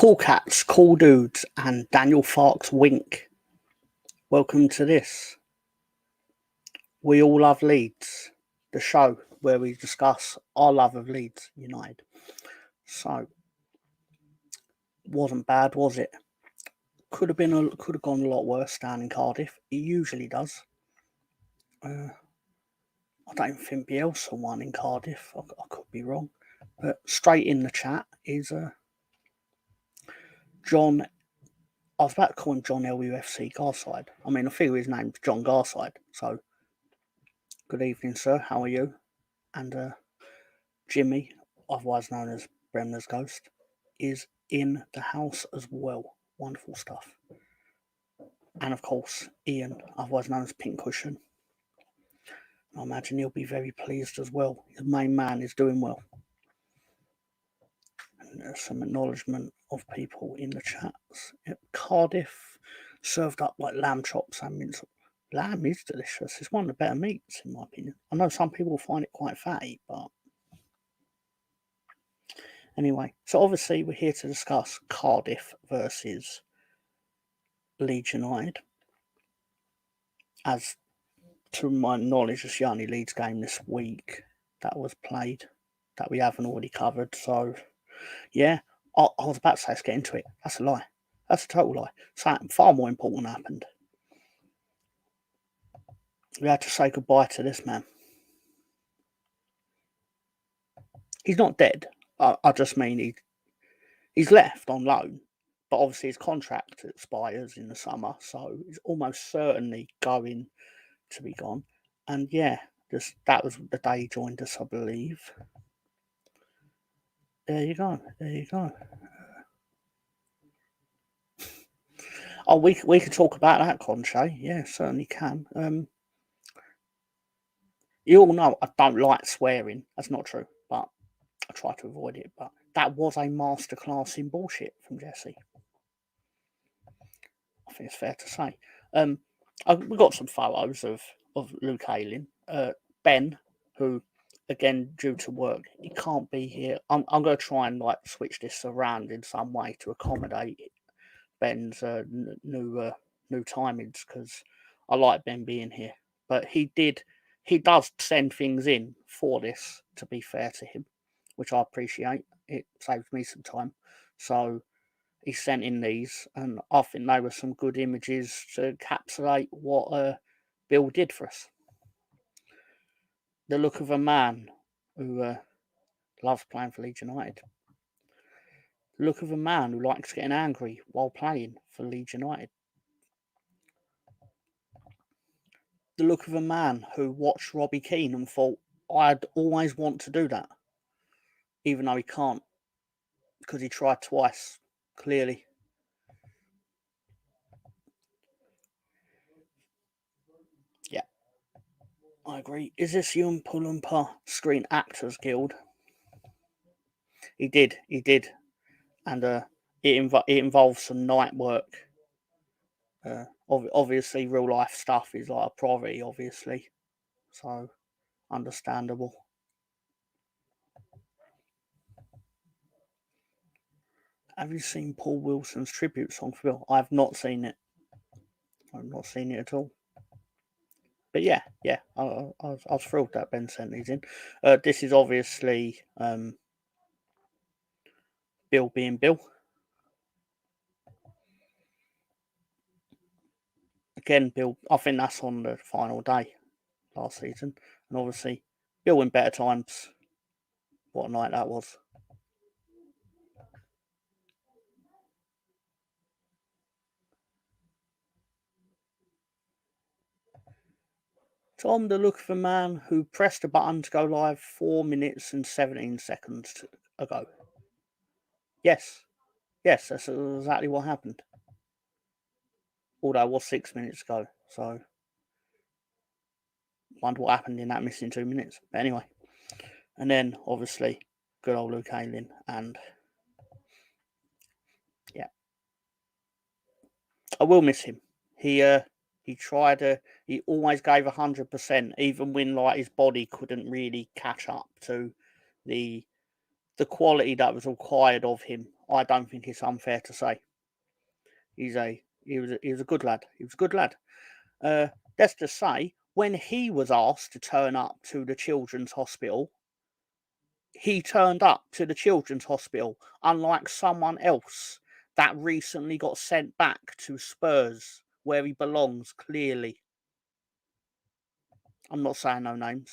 Cool Cats, Cool Dudes, and Daniel Farks Wink. Welcome to this. We All Love Leeds, the show where we discuss our love of Leeds United. So, wasn't bad, was it? Could have gone a lot worse down in Cardiff. It usually does. I don't think Bielsa won in Cardiff. I could be wrong. But straight in the chat is John. I was about to call him John LUFC Garside. I mean, I figure his name's John Garside. So, good evening, sir. How are you? And Jimmy, otherwise known as Bremner's Ghost, is in the house as well. Wonderful stuff. And of course, Ian, otherwise known as Pink Cushion. I imagine he'll be very pleased as well. His main man is doing well. And there's some acknowledgement of people in the chats. Yep, Cardiff served up like lamb chops and mince. Lamb is delicious. It's one of the better meats, in my opinion. I know some people find it quite fatty, but anyway, so obviously we're here to discuss Cardiff versus Leeds United. As to my knowledge, it's the only Leeds game this week that was played that we haven't already covered. So, yeah, I was about to say let's get into it. That's a lie. That's a total lie. Something far more important happened. We had to say goodbye to this man. He's not dead. I just mean he's left on loan, but obviously his contract expires in the summer, so he's almost certainly going to be gone. And yeah, that was the day he joined us, I believe. There you go. Oh, we could talk about that, Conche. Yeah, certainly can. You all know I don't like swearing. That's not true, but I try to avoid it. But that was a masterclass in bullshit from Jesse. I think it's fair to say. We got some photos of Luke Ayling. Ben, who, again, due to work, he can't be here. I'm going to try and switch this around in some way to accommodate Ben's new timings, because I like Ben being here. But he does send things in for this, to be fair to him, which I appreciate. It saves me some time. So he sent in these, and I think they were some good images to encapsulate what Bill did for us. The look of a man who loves playing for Leeds United. The look of a man who likes getting angry while playing for Leeds United. The look of a man who watched Robbie Keane and thought, I'd always want to do that, even though he can't, because he tried twice, clearly. Yeah, I agree. Is this Yum Pulumpa Screen Actors Guild? He did. And it involves some night work. Obviously, real life stuff is like a priority, obviously. So, understandable. Have you seen Paul Wilson's tribute song for Bill? I've not seen it. I've not seen it at all. But yeah, I was thrilled that Ben sent these in. This is obviously Bill being Bill. Again, Bill, I think that's on the final day last season. And obviously, Bill in better times. What a night that was. Tom, the look of a man who pressed a button to go live 4 minutes and 17 seconds ago. Yes, that's exactly what happened. Although it was 6 minutes ago, so wonder what happened in that missing 2 minutes. But anyway, and then obviously good old Luke Ayling, and yeah, I will miss him. He tried he always gave 100%, even when his body couldn't really catch up to the quality that was required of him I don't think it's unfair to say. He was a good lad. He was a good lad. Let's just say, when he was asked to turn up to the children's hospital, he turned up to the children's hospital, unlike someone else that recently got sent back to Spurs, where he belongs, clearly. I'm not saying no names.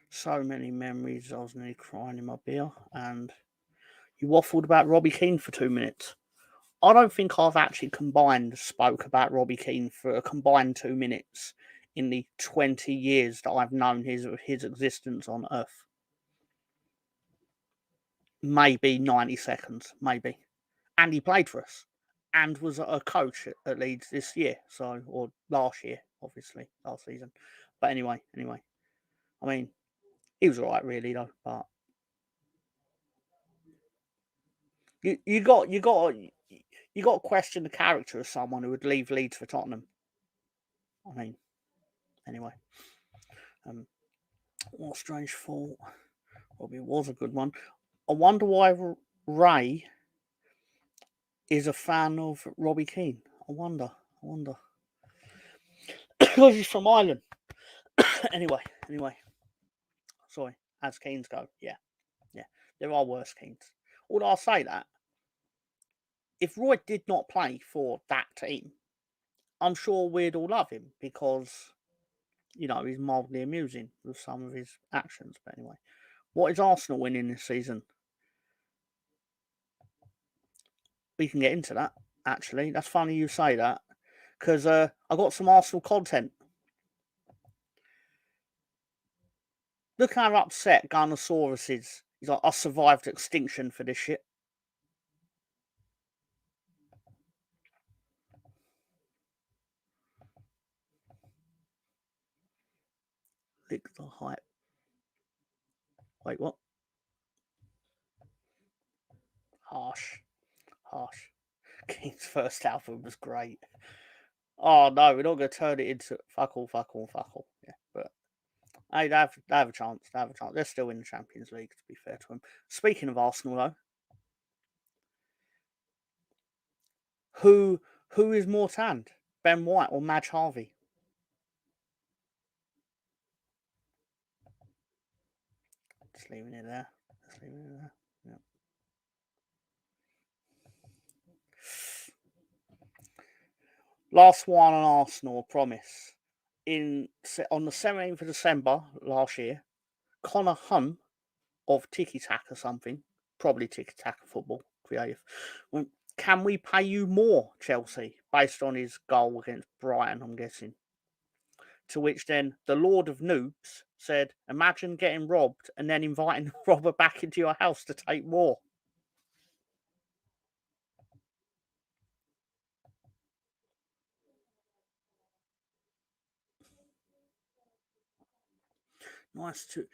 So many memories. I was nearly crying in my beer, and you waffled about Robbie Keane for 2 minutes. I don't think I've actually spoke about Robbie Keane for a combined 2 minutes in the 20 years that I've known his existence on Earth. Maybe 90 seconds, maybe. And he played for us and was a coach at Leeds this year, or last year, obviously, last season. But anyway, I mean, he was all right, really, though. But you got to question the character of someone who would leave Leeds for Tottenham. I mean, anyway, what a strange thought. Probably was a good one. I wonder why Ray is a fan of Robbie Keane. I wonder. Because he's from Ireland. anyway. Sorry, as Keanes go, yeah. There are worse Keanes. Although I'll say that, if Roy did not play for that team, I'm sure we'd all love him because, he's mildly amusing with some of his actions. But anyway, what is Arsenal winning this season? We can get into that, actually. That's funny you say that, because I got some Arsenal content. Look how upset Gunnosaurus is. He's like, I survived extinction for this shit. Lick the hype. Wait, what? Harsh. King's first album was great. Oh no, we're not going to turn it into fuck all. Yeah, but hey, they have a chance. They're still in the Champions League, to be fair to them. Speaking of Arsenal, though, who is more tanned, Ben White or Madge Harvey? Just leaving it there. Yeah. Last one on Arsenal, I promise. On the 17th of December last year, Connor Hunt of Tiki Taka something, probably Tiki Taka football, creative, went, can we pay you more, Chelsea, based on his goal against Brighton, I'm guessing? To which then the Lord of Noobs said, imagine getting robbed and then inviting the robber back into your house to take more. Nice to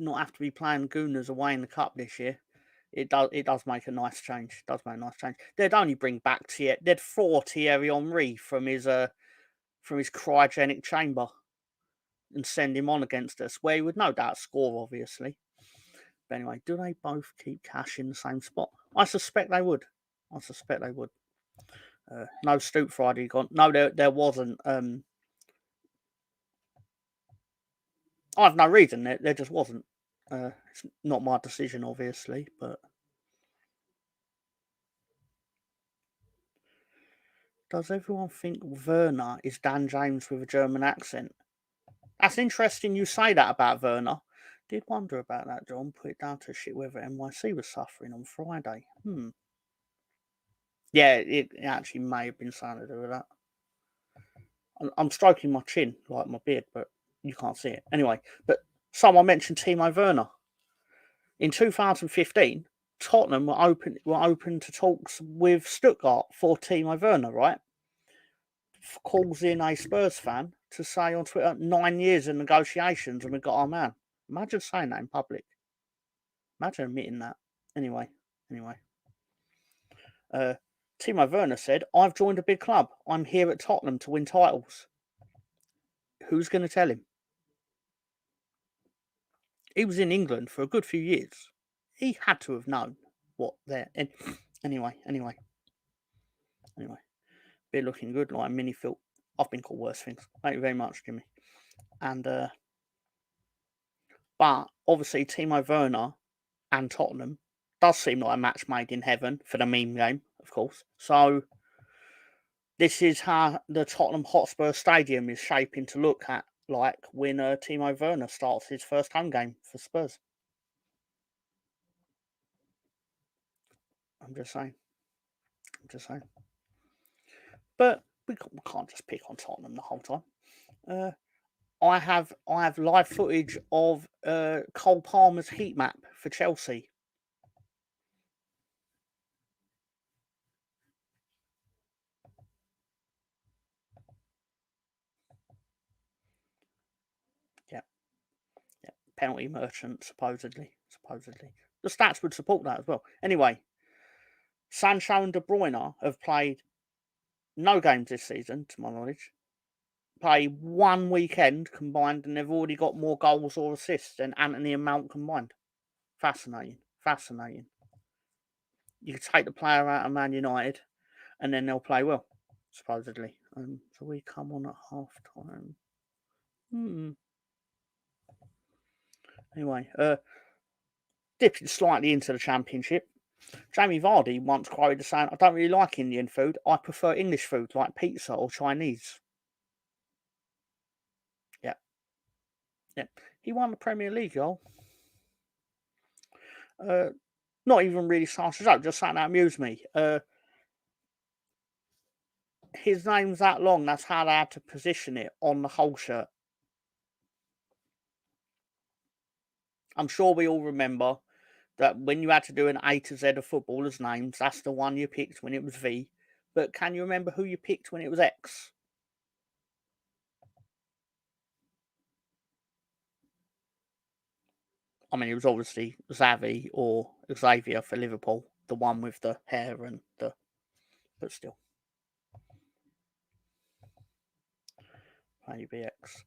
not have to be playing Gooners away in the cup this year. It does make a nice change. They'd only bring back they'd thaw Thierry Henry from his cryogenic chamber and send him on against us, where he would no doubt score, obviously. But anyway, do they both keep Cash in the same spot? I suspect they would. No Stoop Friday gone. No, there wasn't. I have no reason. There just wasn't. It's not my decision, obviously, but does everyone think Werner is Dan James with a German accent? That's interesting you say that about Werner. Did wonder about that, John. Put it down to shit weather NYC was suffering on Friday. Yeah, it actually may have been something to do with that. I'm stroking my chin, like my beard, but you can't see it. Anyway, but someone mentioned Timo Werner. In 2015, Tottenham were open to talks with Stuttgart for Timo Werner, right? Calls in a Spurs fan to say on Twitter, 9 years of negotiations and we got our man. Imagine saying that in public. Imagine admitting that. Anyway. Timo Werner said, I've joined a big club. I'm here at Tottenham to win titles. Who's going to tell him? He was in England for a good few years. He had to have known what they're. Anyway, been looking good like a mini filth. I've been called worse things. Thank you very much, Jimmy. And but obviously Timo Werner and Tottenham does seem like a match made in heaven for the meme game, of course. So this is how the Tottenham Hotspur Stadium is shaping to look at like when Timo Werner starts his first home game for Spurs. I'm just saying. But we can't just pick on Tottenham the whole time. I have live footage of Cole Palmer's heat map for Chelsea. Yeah. Penalty merchant, supposedly. The stats would support that as well. Anyway, Sancho and De Bruyne have played no games this season, to my knowledge. Play one weekend combined, and they've already got more goals or assists than Anthony and Mount combined. Fascinating. You could take the player out of Man United, and then they'll play well, supposedly. So we come on at half time. Anyway, dipping slightly into the Championship. Jamie Vardy once quoted as saying, "I don't really like Indian food. I prefer English food like pizza or Chinese." Yeah. He won the Premier League, y'all. Not even really Sanchez out, just something that amused me. His name's that long, that's how they had to position it on the whole shirt. I'm sure we all remember that when you had to do an A to Z of footballers' names, that's the one you picked when it was V. But can you remember who you picked when it was X? I mean, it was obviously Xavi or Xavier for Liverpool, the one with the hair and the. But still. Maybe X.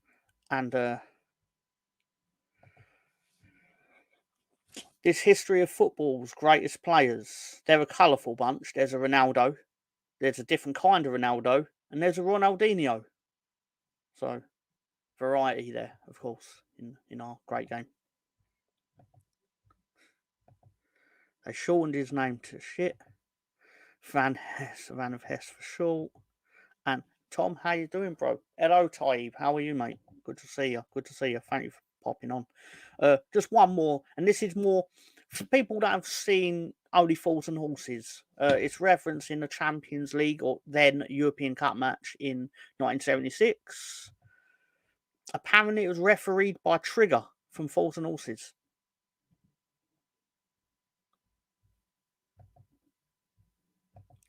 And this history of football's greatest players. They're a colourful bunch. There's a Ronaldo. There's a different kind of Ronaldo. And there's a Ronaldinho. So, variety there, of course, in our great game. They shortened his name to shit. Van of Hesse for short. And Tom, how you doing, bro? Hello, Taib. How are you, mate? Good to see you. Thank you for popping on. Just one more, and this is more for people that have seen Only Fools and Horses. It's referencing the Champions League or then European Cup match in 1976. Apparently, it was refereed by Trigger from Fools and Horses.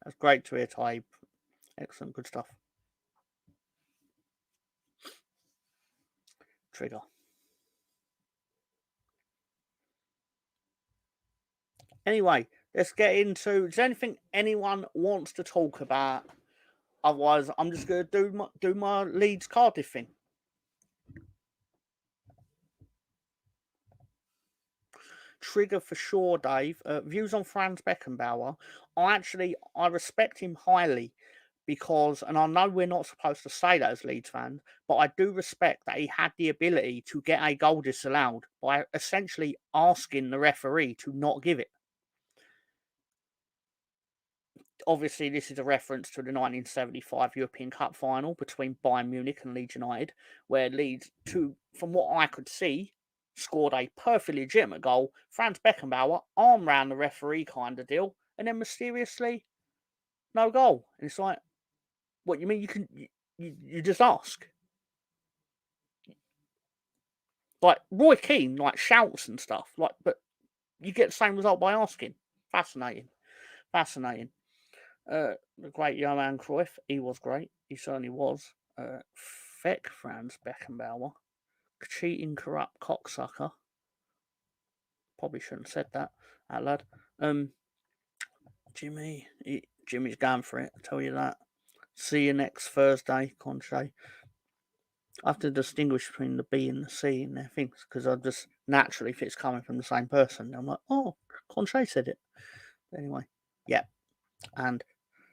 That's great to hear, Taib. Excellent, good stuff. Trigger. Anyway, let's get into. Is there anything anyone wants to talk about? Otherwise, I'm just going to do my Leeds Cardiff thing. Trigger for sure, Dave. Views on Franz Beckenbauer. I respect him highly because, and I know we're not supposed to say that as Leeds fans, but I do respect that he had the ability to get a goal disallowed by essentially asking the referee to not give it. Obviously, this is a reference to the 1975 European Cup final between Bayern Munich and Leeds United, where Leeds, from what I could see, scored a perfectly legitimate goal. Franz Beckenbauer arm round the referee kind of deal, and then mysteriously, no goal. And it's like, what you mean? You just ask. Like Roy Keane, like shouts and stuff. Like, but you get the same result by asking. Fascinating. The great Johan Cruyff, he was great. He certainly was. Feck Franz Beckenbauer, cheating, corrupt cocksucker. Probably shouldn't have said that out loud. Jimmy's going for it. I tell you that. See you next Thursday, Conche. I have to distinguish between the B and the C in their things because I just naturally, if it's coming from the same person, I'm like, oh, Conche said it. Anyway, yeah. And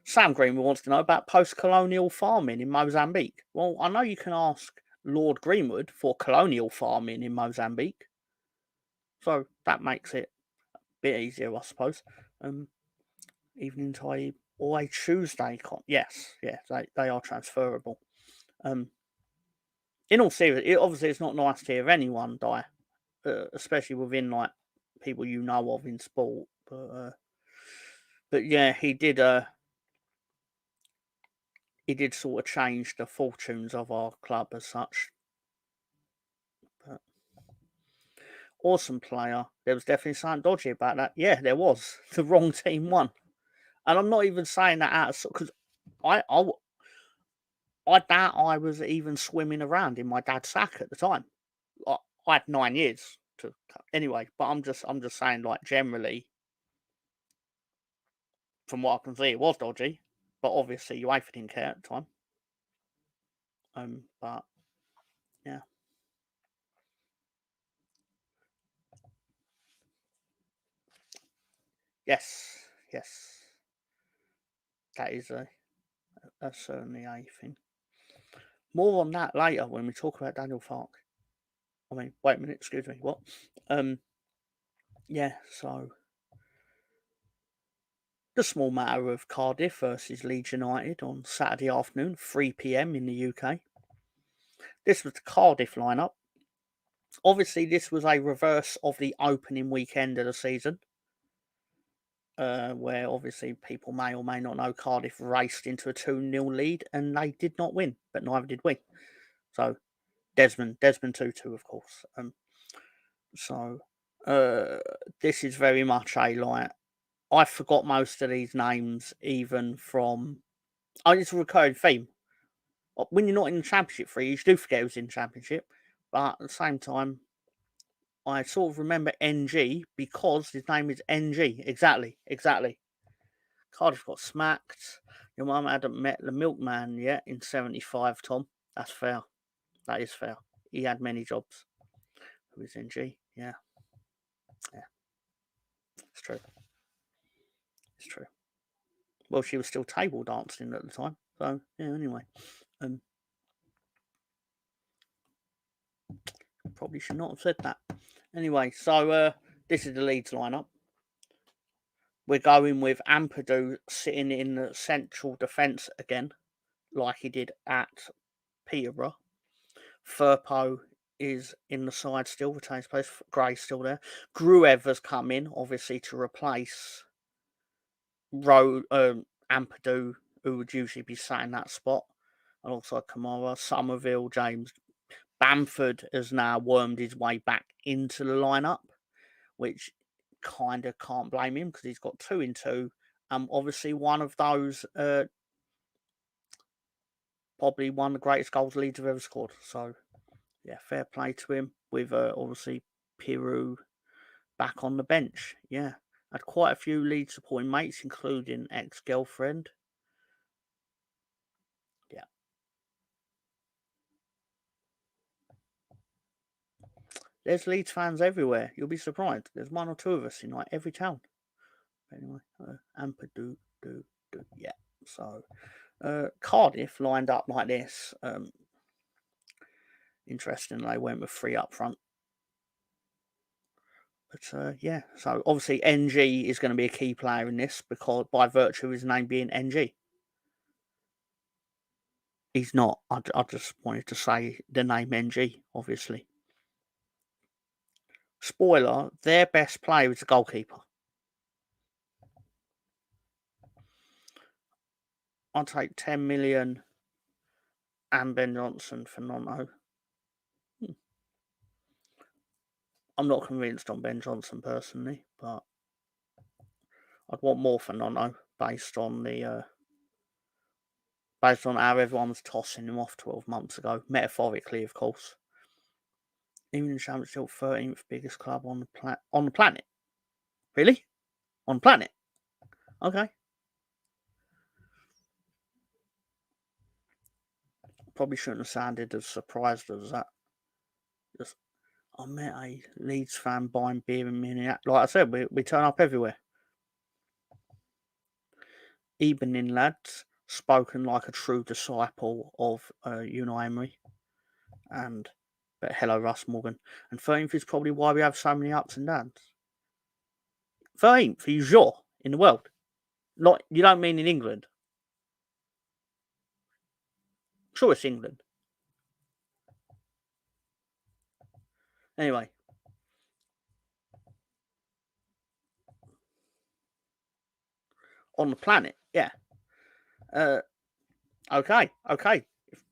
Sam Greenwood wants to know about post-colonial farming in Mozambique. Well, I know you can ask Lord Greenwood for colonial farming in Mozambique, so that makes it a bit easier, I suppose. Evening tie or a Tuesday yes, they are transferable. In all seriousness, obviously it's not nice to hear anyone die, especially within like people you know of in sport. But yeah, he did sort of change the fortunes of our club as such. But awesome player. There was definitely something dodgy about that. Yeah, there was. The wrong team won, and I'm not even saying that out of because I doubt I was even swimming around in my dad's sack at the time. I had 9 years to anyway, but I'm just saying like generally, from what I can see, it was dodgy. But obviously, UEFA didn't care at the time. But yeah. Yes, yes, that is certainly a thing. More on that later when we talk about Daniel Fark. I mean, wait a minute, excuse me, what? Yeah, so the small matter of Cardiff versus Leeds United on Saturday afternoon, 3 p.m. in the UK. This was the Cardiff lineup. Obviously, this was a reverse of the opening weekend of the season, where obviously people may or may not know Cardiff raced into a 2-0 lead and they did not win, but neither did we. So Desmond Tutu, of course. So this is very much a like I forgot most of these names even from. Oh, it's a recurring theme. When you're not in the championship for years, you do forget who's in the championship, but at the same time, I sort of remember NG because his name is NG. Exactly. Cardiff got smacked. Your mum hadn't met the milkman yet in '75, Tom. That's fair. That is fair. He had many jobs. Who is NG? Yeah. It's true. It's true. Well, she was still table dancing at the time. So, yeah, anyway. Probably should not have said that. Anyway, so this is the Leeds lineup. We're going with Ampadu sitting in the central defence again, like he did at Peterborough. Firpo is in the side still, retains place. Gray's still there. Gruev has come in, obviously, to replace Ampadu, who would usually be sat in that spot. Alongside Kamara, Somerville, James. Bamford has now wormed his way back into the lineup, which kind of can't blame him because he's got 2 in 2. Obviously, one of those, probably one of the greatest goals Leeds have ever scored. So, yeah, fair play to him with obviously Piru back on the bench. Yeah, had quite a few Leeds supporting mates, including ex-girlfriend. Yeah. There's Leeds fans everywhere. You'll be surprised. There's 1 or 2 of us in like every town. Anyway, Ampadu, yeah. So, Cardiff lined up like this. Interesting, they went with 3 up front. But yeah, so obviously NG is going to be a key player in this because by virtue of his name being NG. He's not. I just wanted to say the name NG, obviously. Spoiler, their best player is the goalkeeper. I'll take 10 million and Ben Johnson for Nono. I'm not convinced on Ben Johnson personally, but I'd want more for Nono based on how everyone was tossing him off 12 months ago, metaphorically, of course. Even in Championship, 13th biggest club on the planet. Really? On the planet? Okay. Probably shouldn't have sounded as surprised as that. Just, I met a Leeds fan buying beer in Minneapolis. Like I said, we turn up everywhere. Evening, lads. Spoken like a true disciple of Unai Emery. But hello, Russ Morgan. And 13th is probably why we have so many ups and downs. 13th is your in the world. Like, you don't mean in England? Sure, it's England. Anyway. On the planet, yeah. Okay.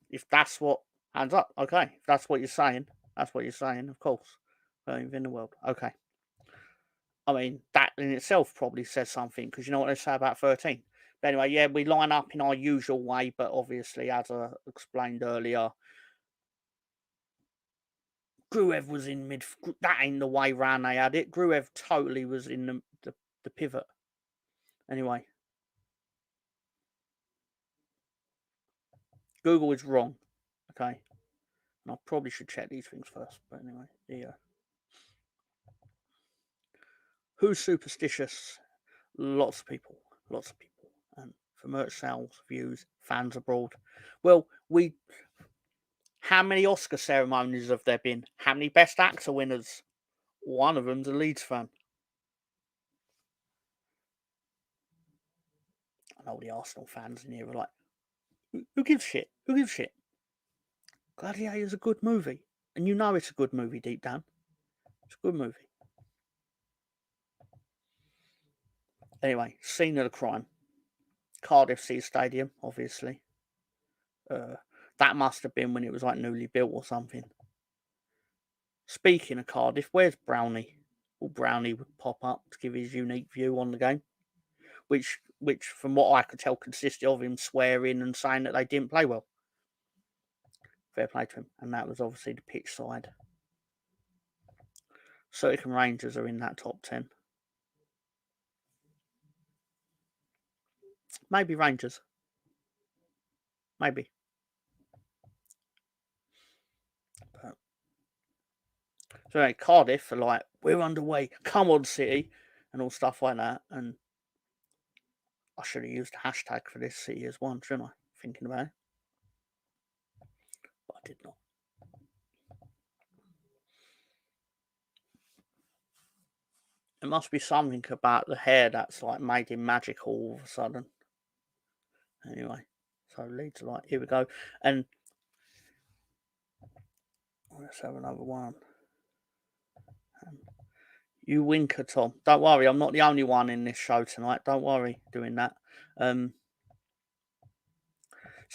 If that's what, hands up. Okay, if that's what you're saying, of course. 13th in the world. Okay. I mean, that in itself probably says something, because you know what they say about 13. But anyway, yeah, we line up in our usual way, but obviously, as I explained earlier, Gruev was in mid. That ain't the way round they had it. Gruev totally was in the pivot. Anyway, Google is wrong. Okay, and I probably should check these things first. But anyway, yeah. Who's superstitious? Lots of people. And for merch sales, views, fans abroad. Well, how many Oscar ceremonies have there been? How many Best Actor winners? One of them's a Leeds fan. I know the Arsenal fans in here are like, who gives shit? Who gives shit? Gladiator's a good movie. And you know it's a good movie deep down. It's a good movie. Anyway, scene of the crime. Cardiff Sea Stadium, obviously. That must have been when it was like newly built or something. Speaking of Cardiff, where's Brownie? Well, Brownie would pop up to give his unique view on the game, which from what I could tell, consisted of him swearing and saying that they didn't play well. Fair play to him. And that was obviously the pitch side. Celtic and Rangers are in that top 10. Maybe Rangers. Maybe. But, so anyway, Cardiff are like, we're underway. Come on, City. And all stuff like that. And I should have used a hashtag for this, City as one, shouldn't I? Thinking about it. But I did not. It must be something about the hair that's like made him magical all of a sudden. Anyway, so Leeds are like, here we go. And let's have another one. You winker, Tom. Don't worry, I'm not the only one in this show tonight. Don't worry doing that. So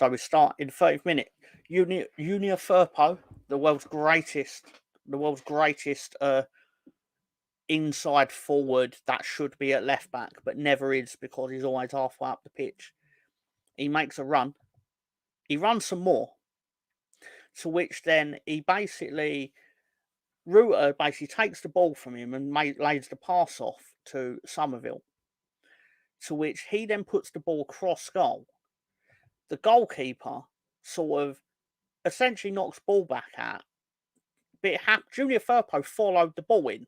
we start in 30th minute. Junior Firpo, the world's greatest inside forward that should be at left back, but never is because he's always halfway up the pitch. He makes a run. He runs some more. To which then Rutter basically takes the ball from him and lays the pass off to Somerville. To which he then puts the ball cross goal. The goalkeeper sort of essentially knocks ball back out. But Junior Firpo followed the ball in,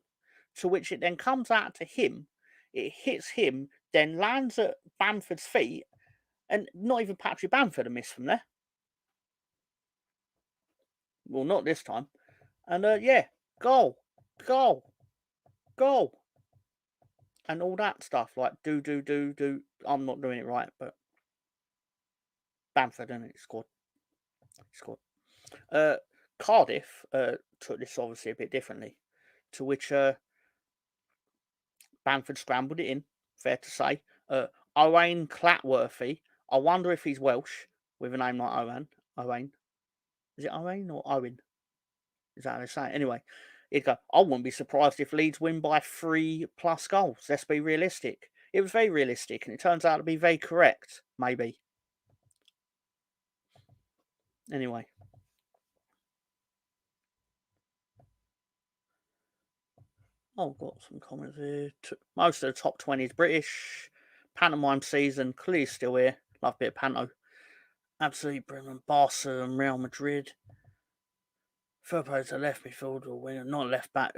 to which it then comes out to him. It hits him, then lands at Bamford's feet, and not even Patrick Bamford a miss from there. Well, not this time. And goal. And all that stuff, like do. I'm not doing it right, but Bamford, and it scored. Cardiff took this obviously a bit differently, to which Bamford scrambled it in, fair to say. Owain Clatworthy, I wonder if he's Welsh with a name like Owain. Is it Owain or Owen? Is that how they say it? Anyway, I wouldn't be surprised if Leeds win by 3+ goals. Let's be realistic. It was very realistic, and it turns out to be very correct, maybe. Anyway. I've got some comments here. Most of the top 20 is British. Pantomime season, clearly still here. Love a bit of panto. Absolutely brilliant. Barca and Real Madrid. Firpo's a left midfielder or winger, not left back.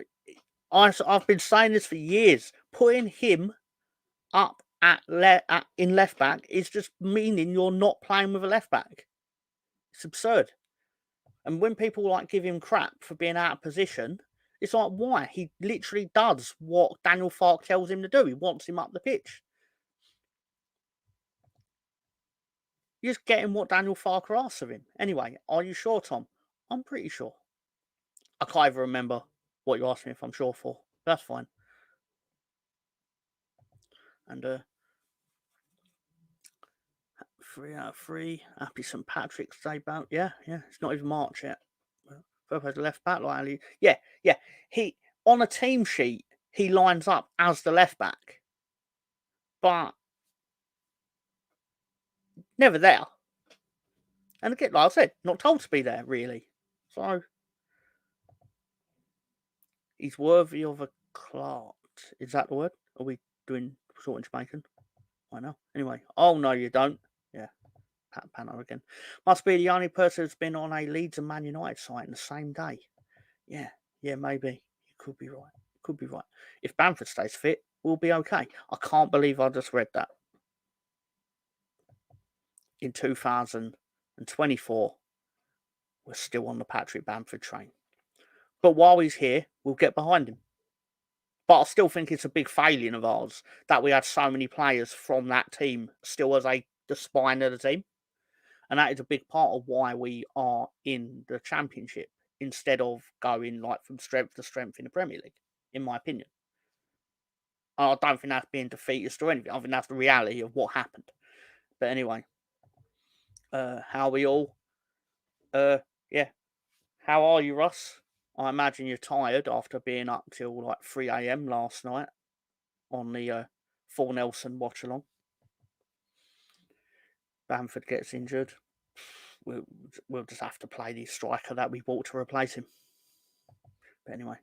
I've been saying this for years. Putting him up in left back is just meaning you're not playing with a left back. It's absurd. And when people like give him crap for being out of position, it's like, why? He literally does what Daniel Farke tells him to do. He wants him up the pitch. You're just getting what Daniel Farke asks of him. Anyway, are you sure, Tom? I'm pretty sure. I can't even remember what you asked me if I'm sure for. That's fine. And 3 out of 3. Happy St. Patrick's Day bout. Yeah. It's not even March yet. Firpo's left back, like Ali. Yeah. He on a team sheet, he lines up as the left back, but never there. And again, like I said, not told to be there really. So he's worthy of a clot. Is that the word? Are we doing short and Jamaican? I know. Anyway, oh no, you don't. Yeah, Pat Panner again. Must be the only person who's been on a Leeds and Man United site in the same day. Yeah, maybe. You could be right. If Bamford stays fit, we'll be okay. I can't believe I just read that. In 2024, we're still on the Patrick Bamford train. But while he's here, we'll get behind him. But I still think it's a big failing of ours that we had so many players from that team still as the spine of the team. And that is a big part of why we are in the Championship instead of going like from strength to strength in the Premier League, in my opinion. I don't think that's being defeatist or anything. I think that's the reality of what happened. But anyway, how are we all? Yeah. How are you, Russ? I imagine you're tired after being up till like 3 a.m. last night on the Full Nelson watch along. Bamford gets injured. We'll just have to play the striker that we bought to replace him. But anyway,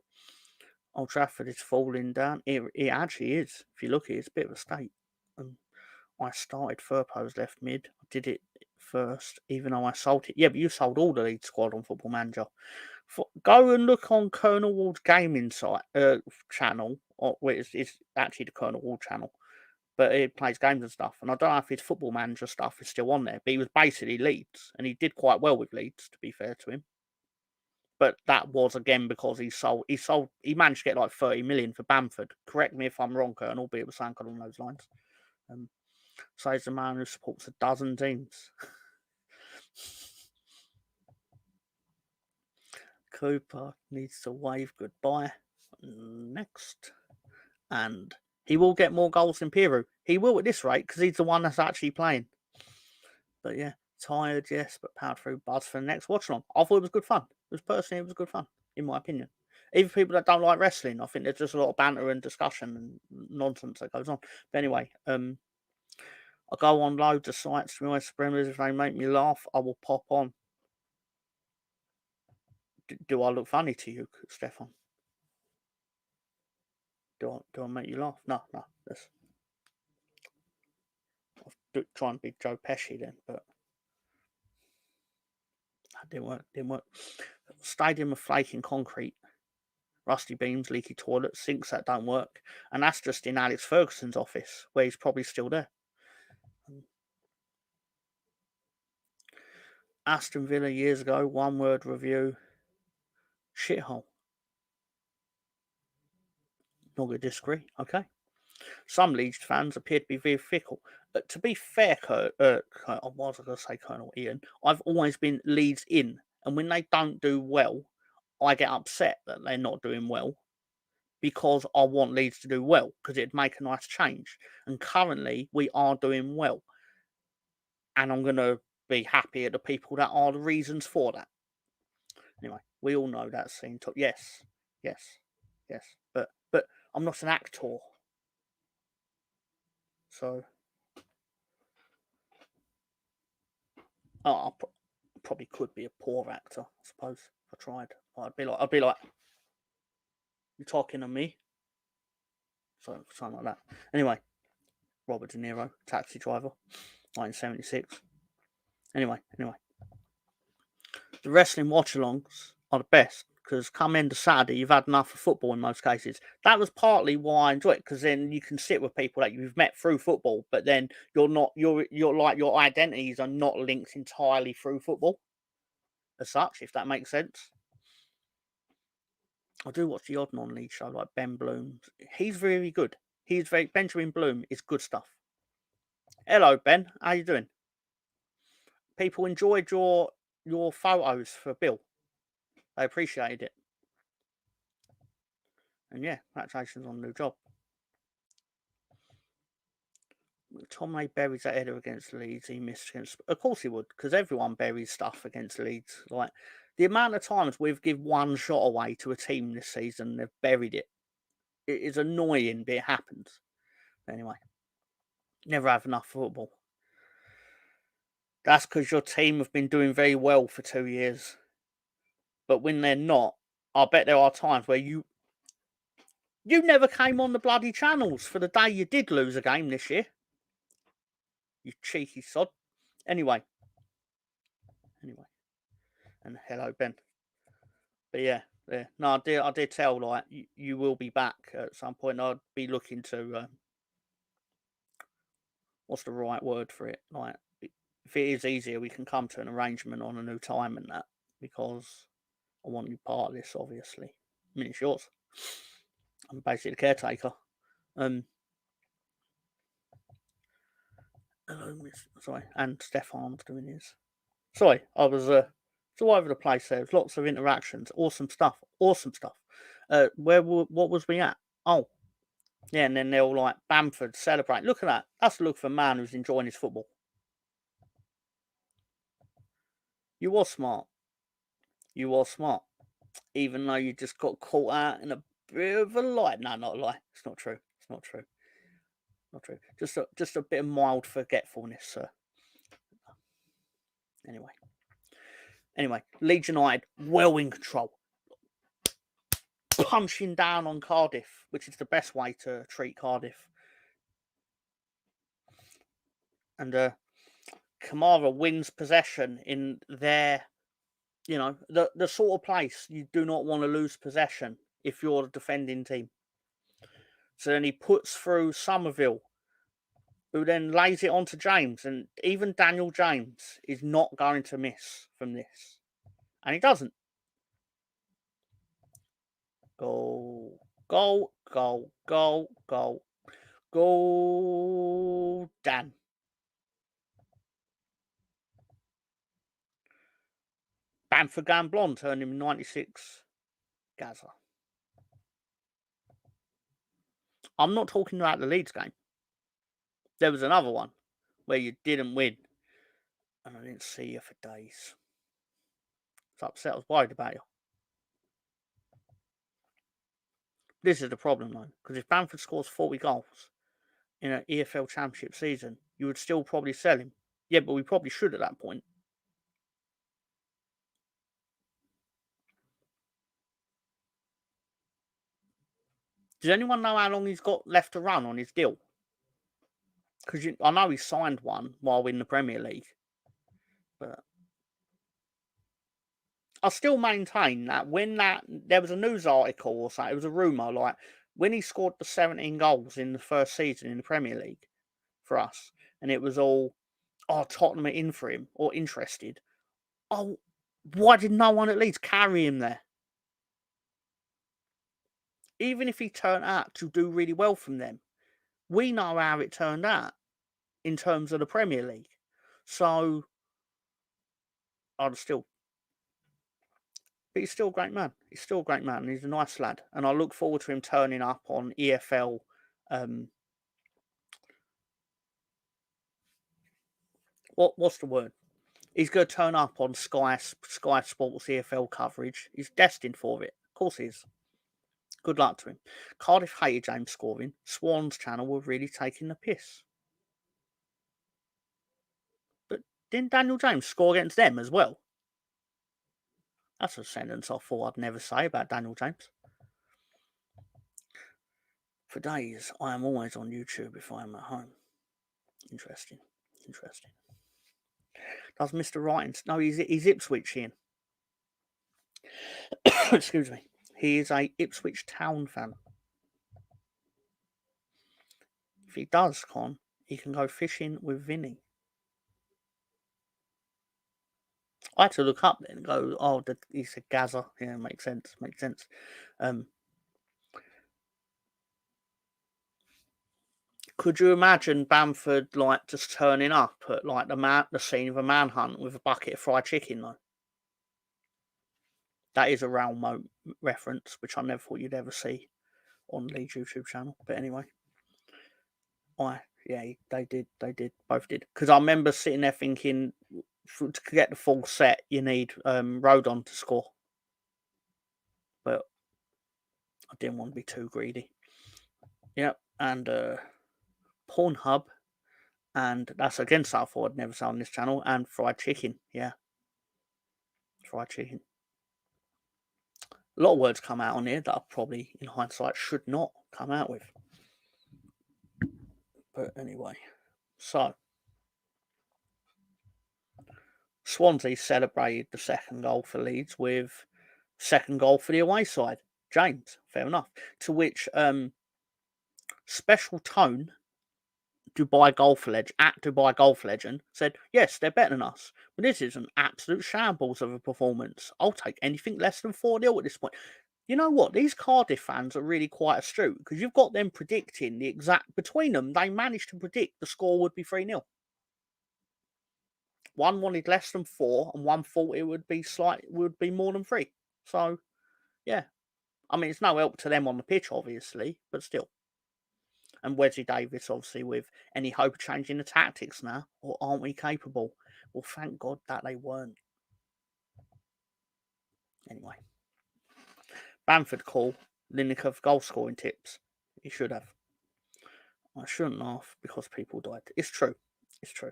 Old Trafford is falling down. It actually is. If you look at it, it's a bit of a state. I started Firpo's left mid. I did it first, even though I sold it. Yeah, but you sold all the lead squad on Football Manager. Go and look on Colonel Ward's gaming site channel. It's actually the Colonel Ward channel, but it plays games and stuff. And I don't know if his Football Manager stuff is still on there, but he was basically Leeds, and he did quite well with Leeds, to be fair to him. But that was again because he managed to get like 30 million for Bamford. Correct me if I'm wrong, Colonel, but it was something along those lines. Says the man who supports a dozen teams. Cooper needs to wave goodbye next. And he will get more goals than Piru. He will at this rate because he's the one that's actually playing. But yeah, tired, yes, but powered through. Buzz for the next watch along. I thought it was good fun. It was good fun, in my opinion. Even people that don't like wrestling, I think there's just a lot of banter and discussion and nonsense that goes on. But anyway, I go on loads of sites to my spremers. If they make me laugh, I will pop on. Do I look funny to you, Stefan? Do I make you laugh? No. That's I'll try and be Joe Pesci then, but that didn't work. Stadium of flaking concrete, rusty beams, leaky toilets, sinks that don't work, and that's just in Alex Ferguson's office, where he's probably still there. Aston Villa years ago, one word review, shithole. Not going to disagree. Okay. Some Leeds fans appear to be very fickle. To be fair, I was going to say Colonel Ian, I've always been Leeds in, and when they don't do well, I get upset that they're not doing well because I want Leeds to do well because it'd make a nice change. And currently, we are doing well, and I'm going to be happy at the people that are the reasons for that. Anyway, we all know that scene. Yes, but I'm not an actor, so I probably could be a poor actor, I suppose. If I tried, I'd be like, you talking to me? So something like that. Anyway, Robert De Niro, Taxi Driver, 1976. Anyway. The wrestling watch-alongs are the best because come end of Saturday, you've had enough of football in most cases. That was partly why I enjoy it, because then you can sit with people that you've met through football, but then you're like your identities are not linked entirely through football as such, if that makes sense. I do watch the odd non-league show like Ben Bloom. He's really good. Benjamin Bloom is good stuff. Hello, Ben. How you doing? People enjoyed your photos for Bill. They appreciated it. And yeah, congratulations on the new job. Tomley buries that header against Leeds. He missed against. Of course he would, because everyone buries stuff against Leeds. Like the amount of times we've given one shot away to a team this season, they've buried it. It is annoying, but it happens. Anyway, never have enough football. That's because your team have been doing very well for 2 years. But when they're not, I bet there are times where you never came on the bloody channels for the day you did lose a game this year. You cheeky sod. Anyway. And hello, Ben. But yeah. No, I did tell, like, you will be back at some point. I'd be looking to, what's the right word for it? Like, if it is easier, we can come to an arrangement on a new time and that, because I want you part of this, obviously. I mean, it's yours. I'm basically the caretaker. Hello, sorry, and Stefan's doing his. Sorry, I was it's all over the place there. There's lots of interactions. Awesome stuff. What was we at? Oh, yeah, and then they're all like, Bamford, celebrate. Look at that. That's the look for a man who's enjoying his football. You was smart. Even though you just got caught out in a bit of a lie. No, not a lie. It's not true. Not true. Just a bit of mild forgetfulness, sir. Anyway, Leeds United well in control. Punching down on Cardiff, which is the best way to treat Cardiff. And Kamara wins possession in their, the sort of place you do not want to lose possession if you're the defending team. So then he puts through Somerville, who then lays it onto James, and even Daniel James is not going to miss from this. And he doesn't. Goal, Dan. Bamford going blonde, turned him 96. Gaza. I'm not talking about the Leeds game. There was another one where you didn't win, and I didn't see you for days. I was upset. I was worried about you. This is the problem, though, because if Bamford scores 40 goals in an EFL Championship season, you would still probably sell him. Yeah, but we probably should at that point. Does anyone know how long he's got left to run on his deal? Because I know he signed one while in the Premier League. But I still maintain that when there was a news article or something, it was a rumour, like when he scored the 17 goals in the first season in the Premier League for us, and it was all, Tottenham are in for him or interested. Oh, why did no one at Leeds carry him there? Even if he turned out to do really well from them, we know how it turned out in terms of the Premier League. So I'd still. But he's still a great man. He's a nice lad. And I look forward to him turning up on EFL. What's the word? He's going to turn up on Sky Sports EFL coverage. He's destined for it. Of course he is. Good luck to him. Cardiff hated James scoring. Swan's channel were really taking the piss. But didn't Daniel James score against them as well? That's a sentence I thought I'd never say about Daniel James. For days, I am always on YouTube if I am at home. Interesting. Does Mr. Writings? No, he's Ipswichian. Excuse me. He is a Ipswich Town fan. If he does, Con, he can go fishing with Vinny. I had to look up then and go, oh, he's a Gaza. Yeah, makes sense. Makes sense. Could you imagine Bamford like just turning up at like the scene of a manhunt with a bucket of fried chicken though? That is a Realmo reference, which I never thought you'd ever see on Leeds YouTube channel. But anyway, they did, both did. Because I remember sitting there thinking, to get the full set, you need Rodon to score. But I didn't want to be too greedy. Yep, and Pornhub, and that's again stuff I'd never saw on this channel, and fried chicken. Yeah, fried chicken. A lot of words come out on here that I probably, in hindsight, should not come out with. But anyway, so Swansea celebrated the second goal for Leeds with second goal for the away side. James, fair enough. To which Special Tone, Dubai Golf Legend, said, yes, they're better than us. But this is an absolute shambles of a performance. I'll take anything less than 4-0 at this point. You know what? These Cardiff fans are really quite astute because you've got them predicting the exact... Between them, they managed to predict the score would be 3-0. One wanted less than 4 and one thought it would be more than 3. So, yeah. I mean, it's no help to them on the pitch, obviously, but still. And Wesley Davis, obviously, with any hope of changing the tactics now, or aren't we capable? Well, thank God that they weren't. Anyway. Bamford call Lineker goal scoring tips. He should have. I shouldn't laugh because people died. It's true. It's true.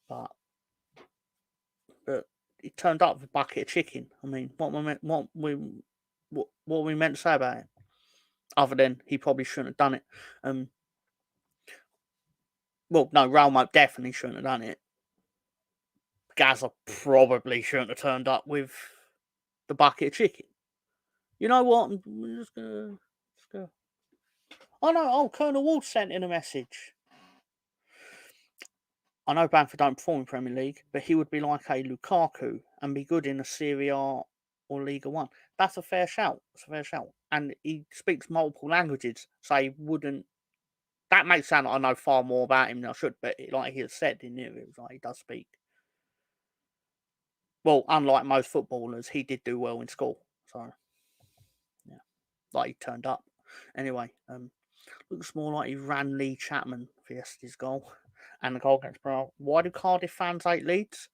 But he turned up with a bucket of chicken. I mean, what we meant to say about it? Other than he probably shouldn't have done it. Well, no, Ralmo definitely shouldn't have done it. Gaza probably shouldn't have turned up with the bucket of chicken. You know what? I'm just gonna go. Oh no! Oh, Colonel Ward sent in a message. I know Bamford don't perform in Premier League, but he would be like a Lukaku and be good in a Serie A or Liga 1. That's a fair shout. That's a fair shout. And he speaks multiple languages, so he wouldn't... That makes sound like I know far more about him than I should, but like he has said in the interview, he does speak. Well, unlike most footballers, he did do well in school. So, yeah. Like he turned up. Anyway, looks more like he ran Lee Chapman for yesterday's goal. And the goal against Borough. Why do Cardiff fans hate Leeds?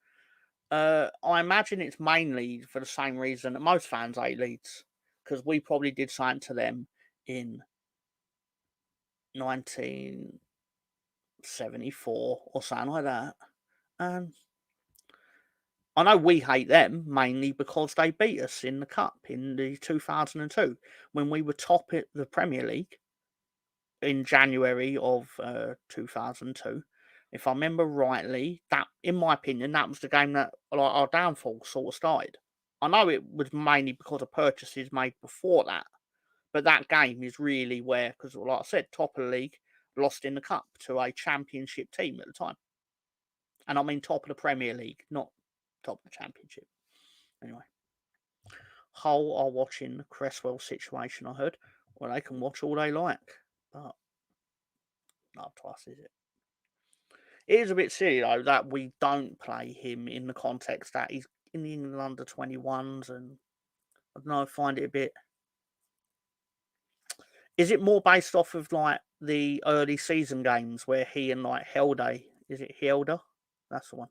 I imagine it's mainly for the same reason that most fans hate Leeds. Because we probably did something to them in 1974 or something like that. And I know we hate them mainly because they beat us in the Cup in the 2002 when we were top at the Premier League in January of 2002. If I remember rightly, that, in my opinion, that was the game that our downfall sort of started. I know it was mainly because of purchases made before that, but that game is really where, because like I said, top of the league, lost in the Cup to a Championship team at the time. And I mean top of the Premier League, not top of the Championship. Anyway. Hull are watching the Cresswell situation, I heard. Well, they can watch all they like, but not twice, is it? It is a bit silly, though, that we don't play him in the context that he's in the England under 21s, and I don't know, I find it a bit... Is it more based off of, like, the early season games where he and, like, Helde, is it Helde? That's the one.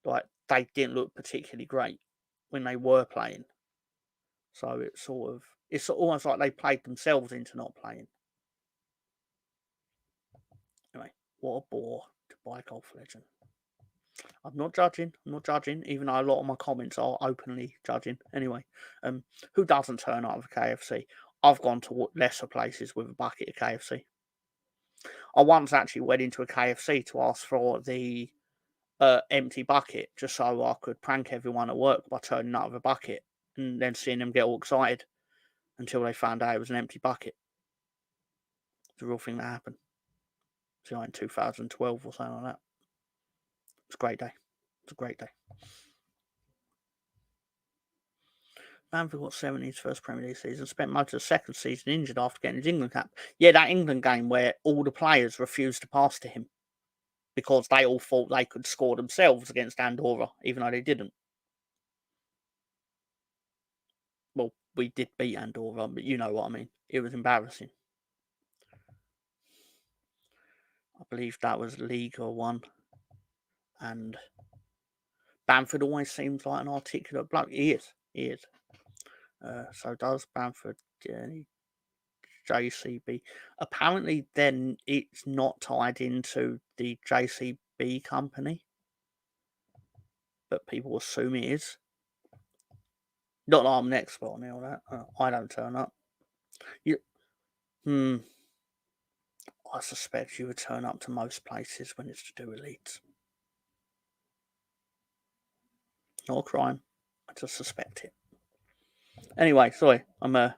Like, they didn't look particularly great when they were playing. So it's almost like they played themselves into not playing. Anyway, what a bore to buy Golf Legend. I'm not judging, even though a lot of my comments are openly judging. Anyway, who doesn't turn up with KFC? I've gone to lesser places with a bucket of KFC. I once actually went into a KFC to ask for the empty bucket just so I could prank everyone at work by turning up with a bucket and then seeing them get all excited until they found out it was an empty bucket. It's a real thing that happened. It's like in 2012 or something like that. It's a great day. It's a great day. Bamford got 70 his first Premier League season, spent most of the second season injured after getting his England cap. Yeah, that England game where all the players refused to pass to him because they all thought they could score themselves against Andorra, even though they didn't. Well, we did beat Andorra, but you know what I mean. It was embarrassing. I believe that was Liga 1. And Bamford always seems like an articulate bloke. He is. He is. So does Bamford JCB. Apparently, then it's not tied into the JCB company, but people assume it is. Not that I'm an expert on all that. I don't turn up. I suspect you would turn up to most places when it's to do with Leeds. Not a crime. I just suspect it. Anyway, sorry. I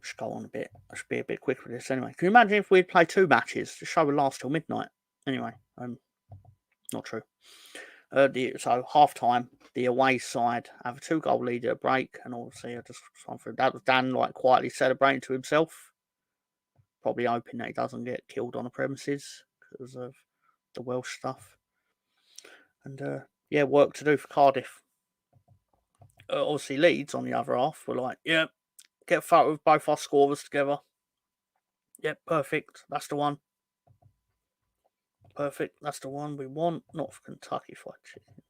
should go on a bit. I should be a bit quick with this anyway. Can you imagine if we'd play 2 matches? The show would last till midnight. Anyway, not true. So half time, the away side have a 2-goal lead at a break, and obviously I just that was Dan like quietly celebrating to himself, probably hoping that he doesn't get killed on the premises because of the Welsh stuff. And work to do for Cardiff. Obviously Leeds on the other half were like, yeah, get a photo of both our scorers together. Yep, perfect. That's the one. Perfect. That's the one we want. Not for Kentucky Fried Chicken.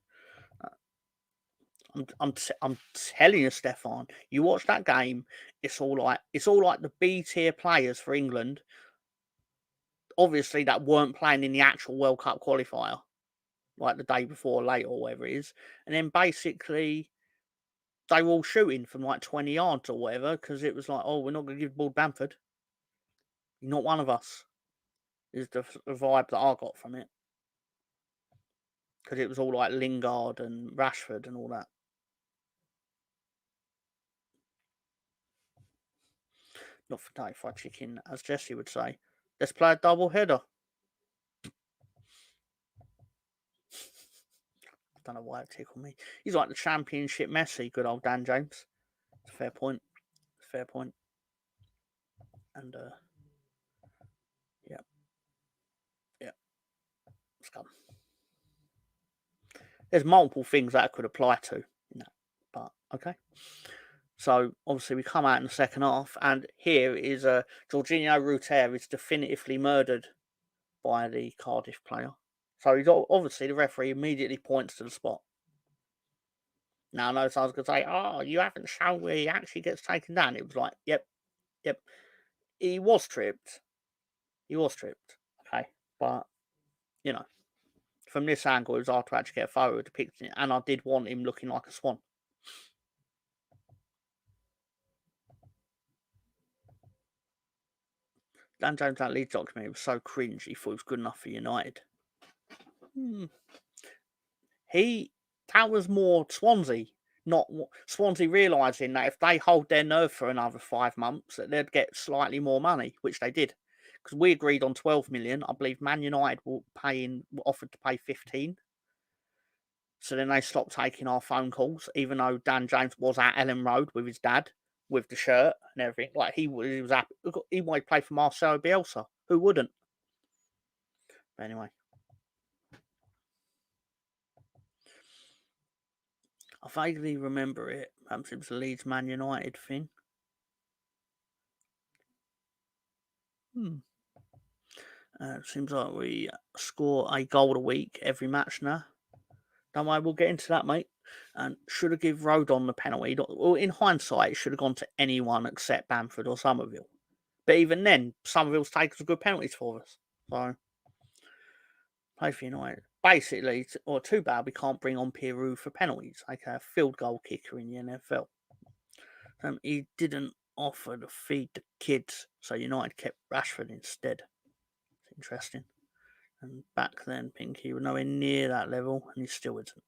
I'm telling you, Stefan. You watch that game. It's all like the B tier players for England. Obviously, that weren't playing in the actual World Cup qualifier, like the day before, or late, or whatever it is. And then basically, they were all shooting from like 20 yards or whatever because it was like, oh, we're not going to give the ball to Bamford. You're not one of us. Is the vibe that I got from it. Because it was all like Lingard and Rashford and all that. Not for Kentucky Fried Chicken, as Jesse would say. Let's play a double header. I don't know why it tickled me. He's like the Championship Messi, good old Dan James. It's a fair point. Fair point. And yeah. Let's go. There's multiple things that I could apply to, but okay. So obviously we come out in the second half, and here is Jorginho Ruter is definitively murdered by the Cardiff player. So he's obviously the referee immediately points to the spot. Now I know someone's going to say, "Oh, you haven't shown where he actually gets taken down." It was like, yep. He was tripped. Okay, but from this angle, it was hard to actually get a photo depicting it, and I did want him looking like a swan. Dan James, that Leeds documentary was so cringe, he thought it was good enough for United. That was more Swansea. Not Swansea realising that if they hold their nerve for another 5 months, that they'd get slightly more money, which they did. Because we agreed on 12 million. I believe Man United were offered to pay 15. So then they stopped taking our phone calls, even though Dan James was at Ellen Road with his dad, with the shirt and everything. Like he was happy. He wanted to play for Marcelo Bielsa. Who wouldn't? But anyway. I vaguely remember it. Perhaps it was a Leeds Man United thing. It seems like we score a goal a week every match now. Don't worry, we'll get into that, mate. And should have given Rodon the penalty. Well, in hindsight, it should have gone to anyone except Bamford or Somerville. But even then, Somerville's taken some good penalties for us. So, play for United. Basically, too bad we can't bring on Peru for penalties. Like a field goal kicker in the NFL. He didn't offer to feed the kids, so United kept Rashford instead. It's interesting. And back then, Pinky was nowhere near that level, and he still isn't.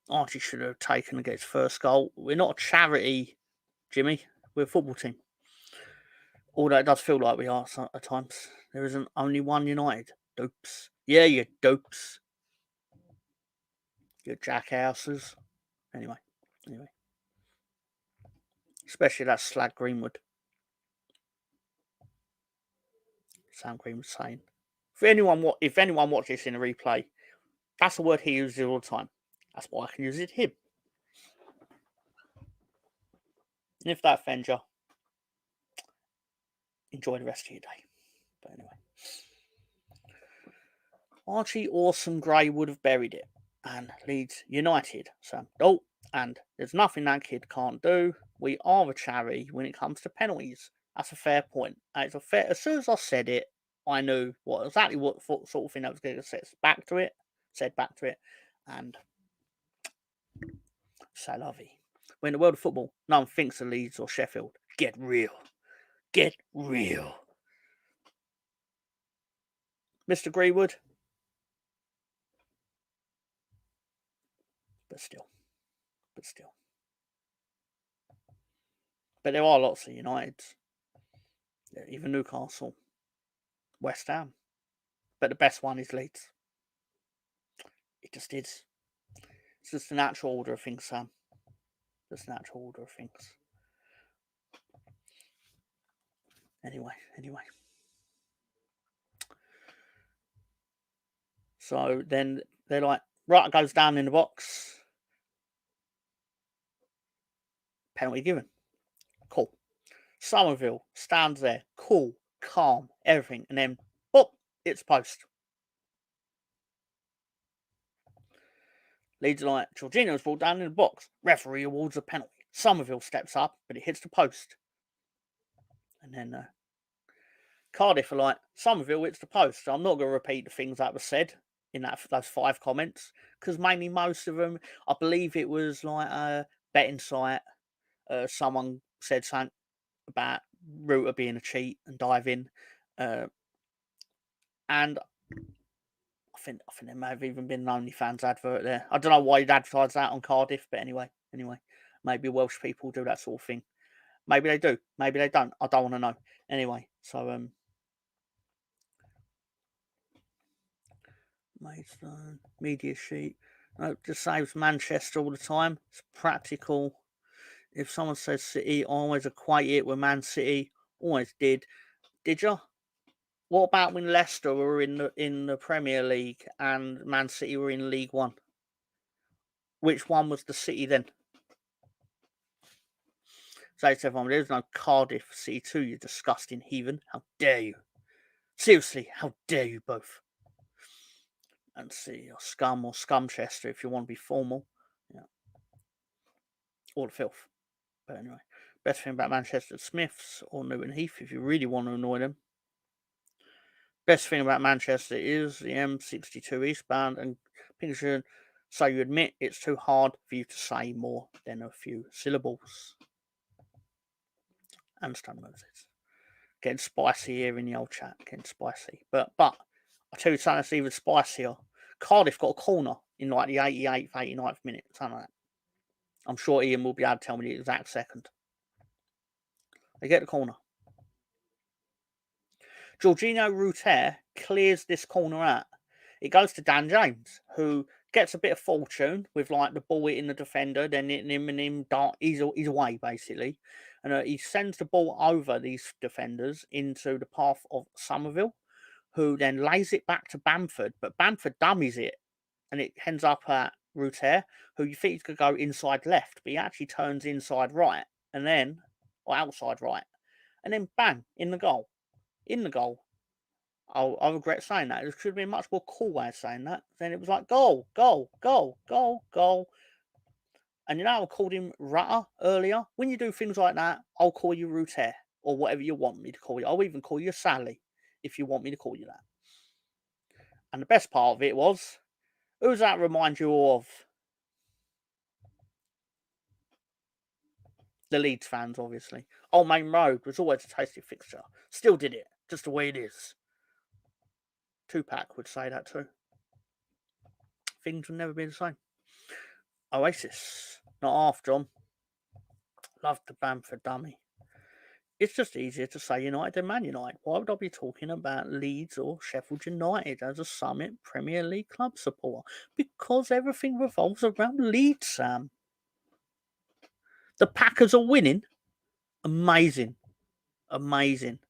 Archie should have taken against first goal. We're not a charity, Jimmy. We're a football team. Although it does feel like we are at times. There isn't only one United. Dopes. Yeah, you dopes. You jackasses. Anyway. Especially that slag Greenwood. Sam Green was saying. If anyone watches this in a replay, that's a word he uses all the time. That's why I can use it him. And if that offends you, enjoy the rest of your day. But anyway. Archie Awesome Gray would have buried it. And Leeds United. So, oh, and there's nothing that kid can't do. We are a charity when it comes to penalties. That's a fair point. It's a fair. As soon as I said it, I knew exactly what sort of thing I was going to say back to it. Said back to it, and c'est la vie. When in the world of football, no one thinks of Leeds or Sheffield. Get real. Get real. Mr. Greenwood. But still. But there are lots of Uniteds. Even Newcastle. West Ham. But the best one is Leeds. It just is. It's just the natural order of things, Sam. Just the natural order of things. Anyway. So then they're like, right, goes down in the box. Penalty given. Cool. Somerville stands there, cool, calm, everything, and then, oh, it's post. Leeds like, Jorginho's ball down in the box. Referee awards a penalty. Somerville steps up, but it hits the post. And then Cardiff are like, Somerville hits the post. So I'm not going to repeat the things that were said in those 5 comments, because mainly most of them, I believe it was like a betting site. Someone said something about Router being a cheat and diving. And I think there may have even been an OnlyFans advert there. I don't know why you'd advertise that on Cardiff, but anyway. Maybe Welsh people do that sort of thing. Maybe they do. Maybe they don't. I don't want to know. Anyway, so Maidstone, media sheet. No, just saves Manchester all the time. It's practical. If someone says City, I always equate it with Man City. Always did. Did you? What about when Leicester were in the Premier League and Man City were in League One? Which one was the City then? Say to everyone, there's no Cardiff City 2, you disgusting heathen. How dare you? Seriously, how dare you both? And see, or Scum or Scumchester if you want to be formal. Yeah. All the filth. But anyway, best thing about Manchester Smiths or Newton Heath if you really want to annoy them. Best thing about Manchester is the M62 eastbound and Pinkerton, so you admit it's too hard for you to say more than a few syllables. And Stone Moses. Getting spicy here in the old chat. Getting spicy. But I'll tell you something that's even spicier. Cardiff got a corner in like the 88th, 89th minute. Something like that. I'm sure Ian will be able to tell me the exact second. They get the corner. Jorginho Ruter clears this corner out. It goes to Dan James, who gets a bit of fortune with like the ball hitting the defender, then hitting him and him dart. He's away basically, and he sends the ball over these defenders into the path of Somerville, who then lays it back to Bamford, but Bamford dummies it, and it ends up at Ruter, who you think could go inside left, but he actually turns inside right, and then or outside right, and then bang in the goal. In the goal. I regret saying that. It should have been a much more cool way of saying that. Then it was like goal, goal, goal, goal, goal. And you know, I called him Rutter earlier. When you do things like that, I'll call you Ruter or whatever you want me to call you. I'll even call you Sally if you want me to call you that. And the best part of it was, who does that remind you of? The Leeds fans, obviously. Old Main Road was always a tasty fixture. Still did it, just the way it is. Tupac would say that too. Things will never be the same. Oasis, not half, John. Love the Bamford dummy. It's just easier to say United than Man United. Why would I be talking about Leeds or Sheffield United as a Summit Premier League club supporter? Because everything revolves around Leeds, Sam. The Packers are winning. Amazing. Amazing.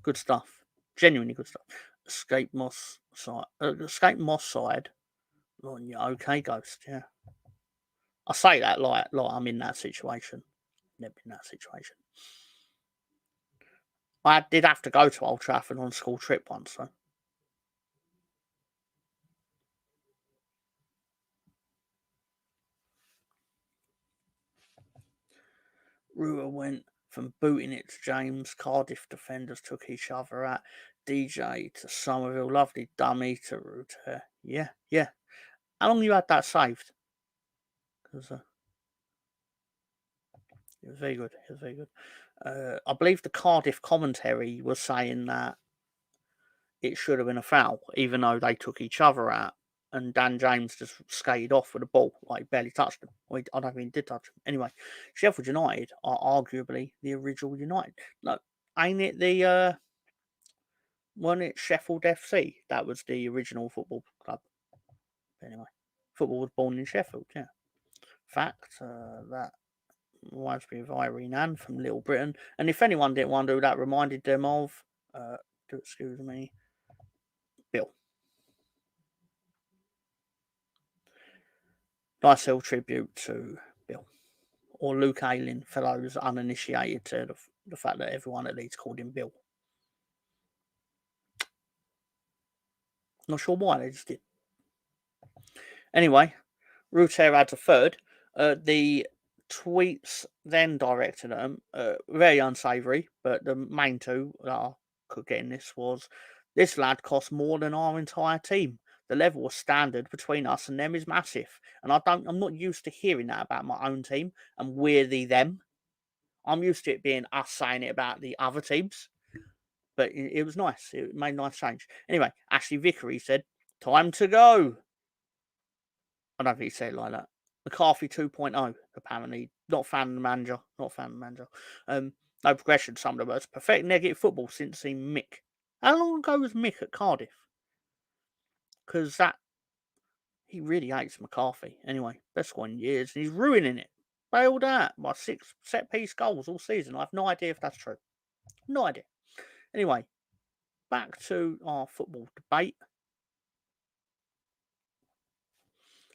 Good stuff. Genuinely good stuff. Escape Moss side. Oh, yeah, okay, Ghost, yeah. I say that like I'm in that situation. Never been in that situation. I did have to go to Old Trafford on a school trip once, so. Ruhr went from booting it to James. Cardiff defenders took each other at. DJ to Somerville. Lovely dummy to Ruhr. Yeah. How long you had that saved? Because it was very good. I believe the Cardiff commentary was saying that it should have been a foul, even though they took each other out. And Dan James just skated off with the ball, like barely touched him. I don't think he did touch him. Anyway, Sheffield United are arguably the original United. No, ain't it the wasn't it Sheffield FC? That was the original football club. Anyway, football was born in Sheffield, yeah. Fact, that reminds me of Irene Ann from Little Britain. And if anyone didn't wonder who that reminded them of, excuse me, Bill. Nice little tribute to Bill. Or Luke Ayling, for those uninitiated to the fact that everyone at Leeds called him Bill. Not sure why, they just did. Anyway, Ruter adds a third. The tweets then directed at them, very unsavoury, but the main two that I could get in this was, this lad costs more than our entire team. The level of standard between us and them is massive. And I'm not used to hearing that about my own team and we're the them. I'm used to it being us saying it about the other teams. But it was nice. It made a nice change. Anyway, Ashley Vickery said, time to go. I don't think he said it like that. McCarthy 2.0, apparently. Not fan of the manager. No progression, some of the words. Perfect negative football since seeing Mick. How long ago was Mick at Cardiff? Because he really hates McCarthy. Anyway, best squad in years, and he's ruining it. Bailed out by 6 set-piece goals all season. I have no idea if that's true. No idea. Anyway, back to our football debate.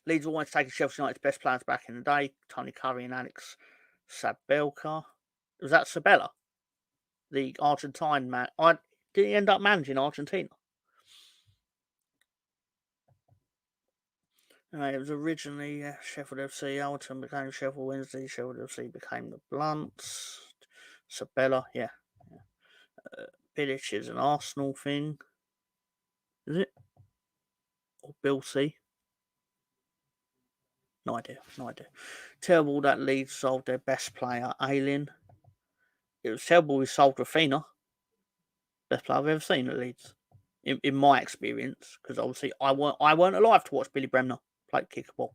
Leeds always taking Sheffield United's best players back in the day. Tony Curry and Alex Sabelka. Was that Sabella? The Argentine man. Did he end up managing Argentina? Anyway, it was originally Sheffield FC. Alton became Sheffield Wednesday. Sheffield FC became the Blunts. Sabella, yeah. Bilic is an Arsenal thing. Is it? Or Bill C? No idea. Terrible that Leeds sold their best player, Ayling. It was terrible we sold Rafinha. Best player I've ever seen at Leeds. In my experience, because obviously I weren't alive to watch Billy Bremner play kick a ball.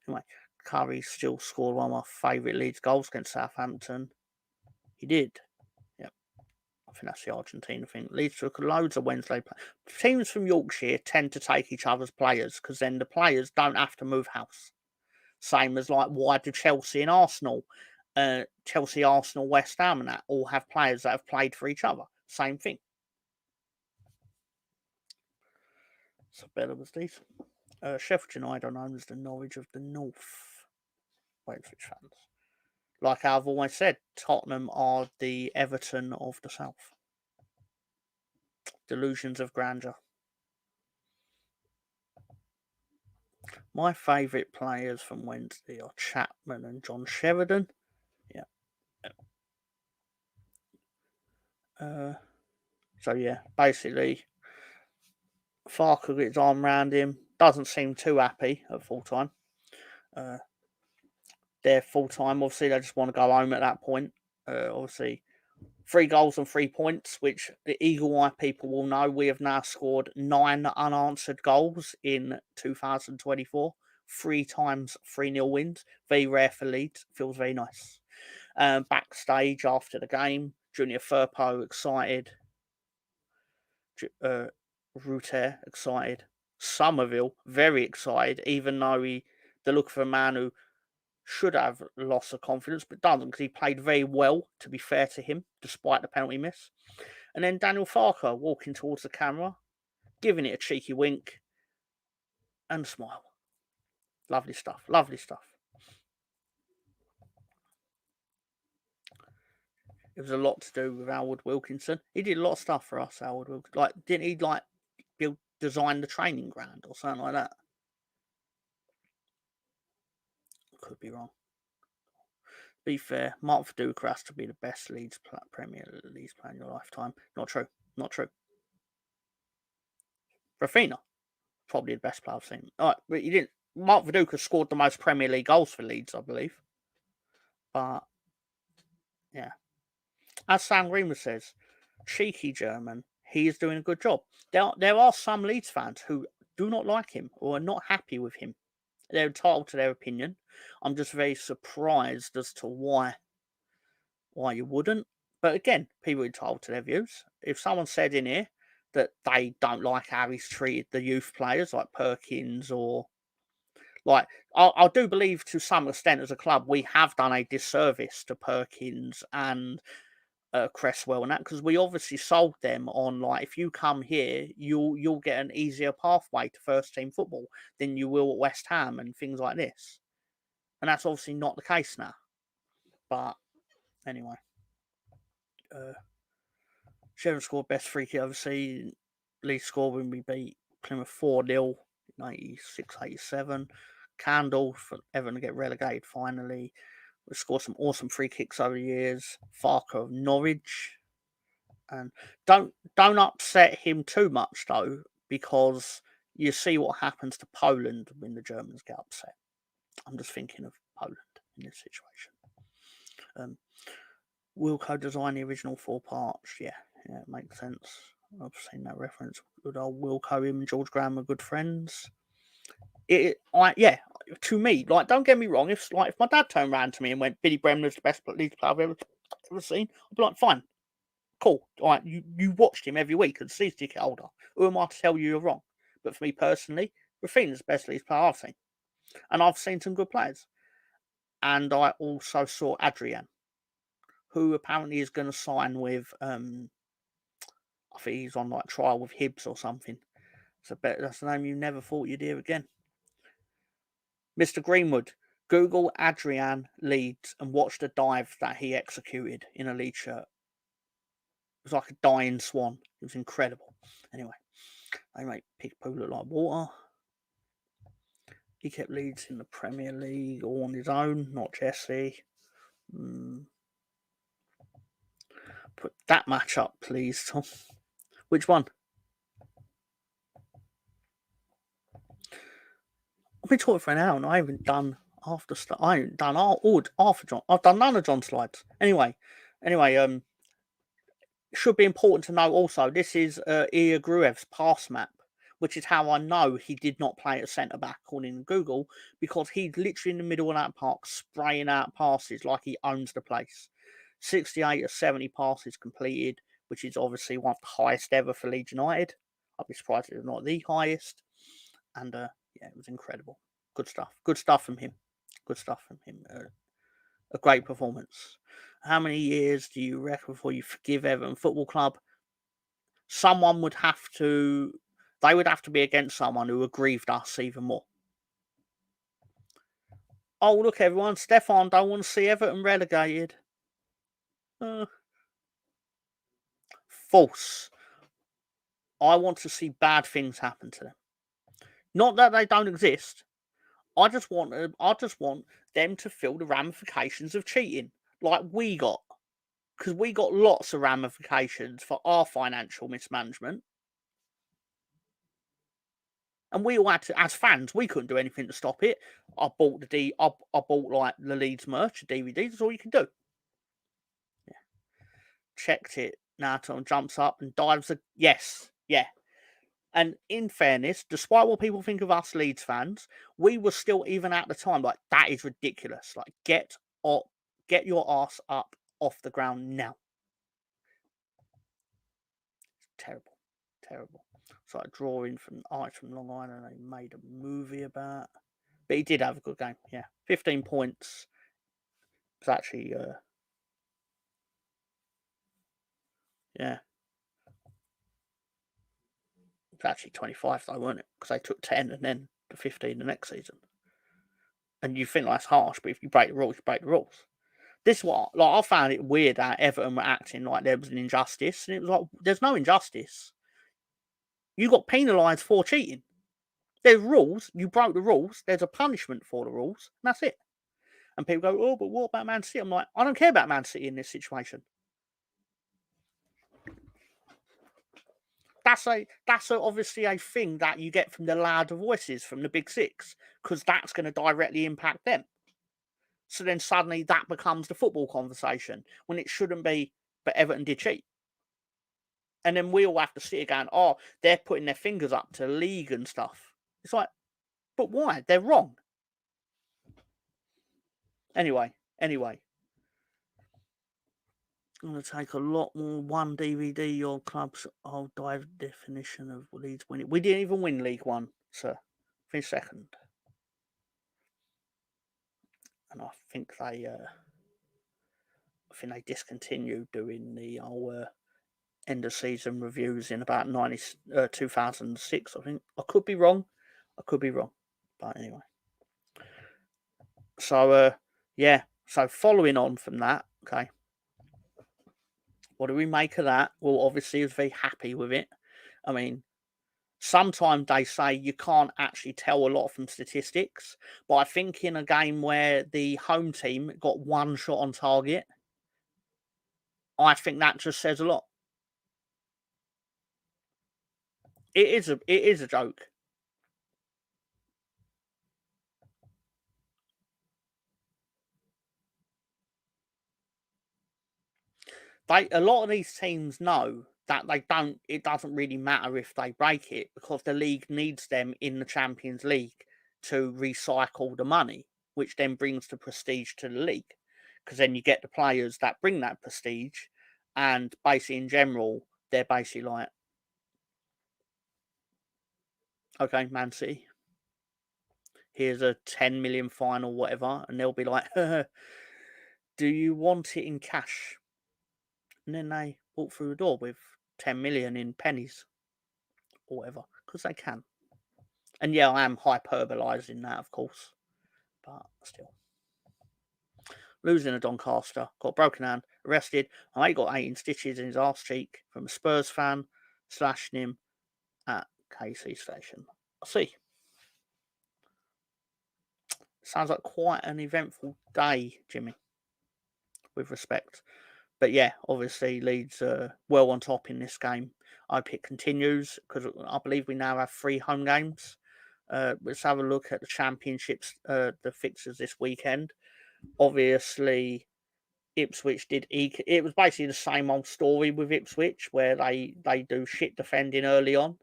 Anyway, Curry still scored one of my favourite Leeds goals against Southampton. He did. Yep. I think that's the Argentina thing. Leeds took loads of Wednesday players. Teams from Yorkshire tend to take each other's players because then the players don't have to move house. Same as like why do Chelsea and Arsenal, Chelsea, Arsenal, West Ham and that all have players that have played for each other. Same thing. So Bella was decent. Sheffield United are known as the Norwich of the North. Ipswich fans. Like I've always said, Tottenham are the Everton of the South. Delusions of grandeur. My favourite players from Wednesday are Chapman and John Sheridan. Yeah. So yeah, basically, Farker gets arm around him. Doesn't seem too happy at full time. They're full time. Obviously, they just want to go home at that point. Obviously, 3 goals and 3 points, which the Eagle Eye people will know. We have now scored 9 unanswered goals in 2024. 3 times 3-0 wins. Very rare for Leeds. Feels very nice. Backstage after the game, Junior Firpo excited. Ruter excited. Somerville very excited, even though the look of a man who should have lost of confidence, but doesn't, because he played very well, to be fair to him, despite the penalty miss. And then Daniel Farker walking towards the camera, giving it a cheeky wink and smile. Lovely stuff. Lovely stuff. It was a lot to do with Howard Wilkinson. He did a lot of stuff for us, Howard Wilkinson. Like, didn't he design the training ground or something like that? Could be wrong. Be fair, Mark Viduka has to be the best Premier Leeds player in your lifetime. Not true. Not true. Rafinha, probably the best player I've seen. All right, but he didn't. Mark Viduka scored the most Premier League goals for Leeds, I believe. But yeah, as Sam Greenwood says, cheeky German. He is doing a good job. There are some Leeds fans who do not like him or are not happy with him. They're entitled to their opinion. I'm just very surprised as to why you wouldn't. But again, people are entitled to their views. If someone said in here that they don't like how he's treated the youth players like Perkins, or like, I do believe to some extent as a club we have done a disservice to Perkins and Cresswell and that, because we obviously sold them on, like, if you come here, you'll get an easier pathway to first team football than you will at West Ham and things like this. And that's obviously not the case now. But anyway. Sheridan scored best free kick overseas. Leeds scored when we beat Plymouth 4-0 in 86-87. Candle for Everton to get relegated finally. We scored some awesome free kicks over the years. Farker of Norwich. And don't upset him too much though, because you see what happens to Poland when the Germans get upset. I'm just thinking of Poland in this situation. Wilco designed the original 4 parts. Yeah, it makes sense. I've seen that reference. Good old Wilco, him and George Graham are good friends. To me, like, don't get me wrong. If my dad turned around to me and went, "Billy Bremner's the best Leeds player I've ever seen," I'd be like, "Fine, cool. All right, you watched him every week and see as you get older. Who am I to tell you you're wrong?" But for me personally, Rafinha's the best Leeds player I've seen, and I've seen some good players. And I also saw Adrian, who apparently is going to sign with, I think he's on like trial with Hibs or something. So that's the name you never thought you'd hear again. Mr. Greenwood, Google Adrian Leeds and watch the dive that he executed in a Leeds shirt. It was like a dying swan. It was incredible. Anyway, they make Pigpoo look like water. He kept Leeds in the Premier League all on his own, not Jesse. Put that match up, please, Tom. Which one? I've been talking for an hour and I haven't done half stuff. I haven't done half of John. I've done none of John's slides. Anyway, it should be important to know also, this is Ilya Gruev's pass map, which is how I know he did not play at centre back according to Google, because he's literally in the middle of that park spraying out passes like he owns the place. 68 or 70 passes completed, which is obviously one of the highest ever for Leeds United. I'd be surprised if it's not the highest. And it was incredible. Good stuff. Good stuff from him. Good stuff from him. A great performance. How many years do you reckon before you forgive Everton Football Club? Someone would have to. They would have to be against someone who aggrieved us even more. Oh, look, everyone. Stefan don't want to see Everton relegated. False. I want to see bad things happen to them. Not that they don't exist. I just want them to feel the ramifications of cheating, like we got, because we got lots of ramifications for our financial mismanagement, and we all had to, as fans, we couldn't do anything to stop it. I bought like the Leeds merch, the DVDs. That's all you can do. Yeah. checked it. Now Tom jumps up and dives. Yes, yeah. And in fairness, despite what people think of us Leeds fans, we were still, even at the time, like, that is ridiculous. Like, get your ass up off the ground now. Terrible, terrible. It's like a drawing from Arch from Long Island. They made a movie about, but he did have a good game. Yeah, 15 points. It's actually, yeah, it's actually 25 though, weren't it? Because they took 10 and then the 15 the next season. And you think that's harsh, but if you break the rules, you break the rules. This is what, like, I found it weird that Everton were acting like there was an injustice, and it was like, there's no injustice. You got penalised for cheating. There's rules. You broke the rules. There's a punishment for the rules, and that's it. And people go, oh, but what about Man City? I'm like, I don't care about Man City in this situation. That's obviously a thing that you get from the louder voices from the big six, because that's going to directly impact them. So then suddenly that becomes the football conversation when it shouldn't be, but Everton did cheat. And then we all have to sit here going, oh, they're putting their fingers up to the league and stuff. It's like, but why? They're wrong. Anyway. I'm going to take a lot more. One DVD, your club's whole dive definition of Leeds winning. We didn't even win League One, sir. Finished second. And I think they discontinued doing the whole end of season reviews in about 2006, I think. I could be wrong. But anyway. So, yeah. So following on from that, okay. What do we make of that? Well, obviously, I was very happy with it. I mean, sometimes they say you can't actually tell a lot from statistics, but I think in a game where the home team got one shot on target, I think that just says a lot. It is a joke. A lot of these teams know that it doesn't really matter if they break it, because the league needs them in the Champions League to recycle the money, which then brings the prestige to the league, because then you get the players that bring that prestige, and basically in general, they're basically like, okay, Man City, here's a 10 million fine or whatever, and they'll be like, do you want it in cash? And then they walk through the door with 10 million in pennies or whatever, because they can. And yeah, I am hyperbolizing that, of course, but still. Losing to Doncaster, got a broken hand, arrested, and he got 18 stitches in his arse cheek from a Spurs fan slashing him at KC Station. I see. Sounds like quite an eventful day, Jimmy, with respect. But yeah, obviously Leeds well on top in this game. I hope it continues, because I believe we now have 3 home games. Let's have a look at the championships, the fixtures this weekend. Obviously, Ipswich did it was basically the same old story with Ipswich, where they do shit defending early on,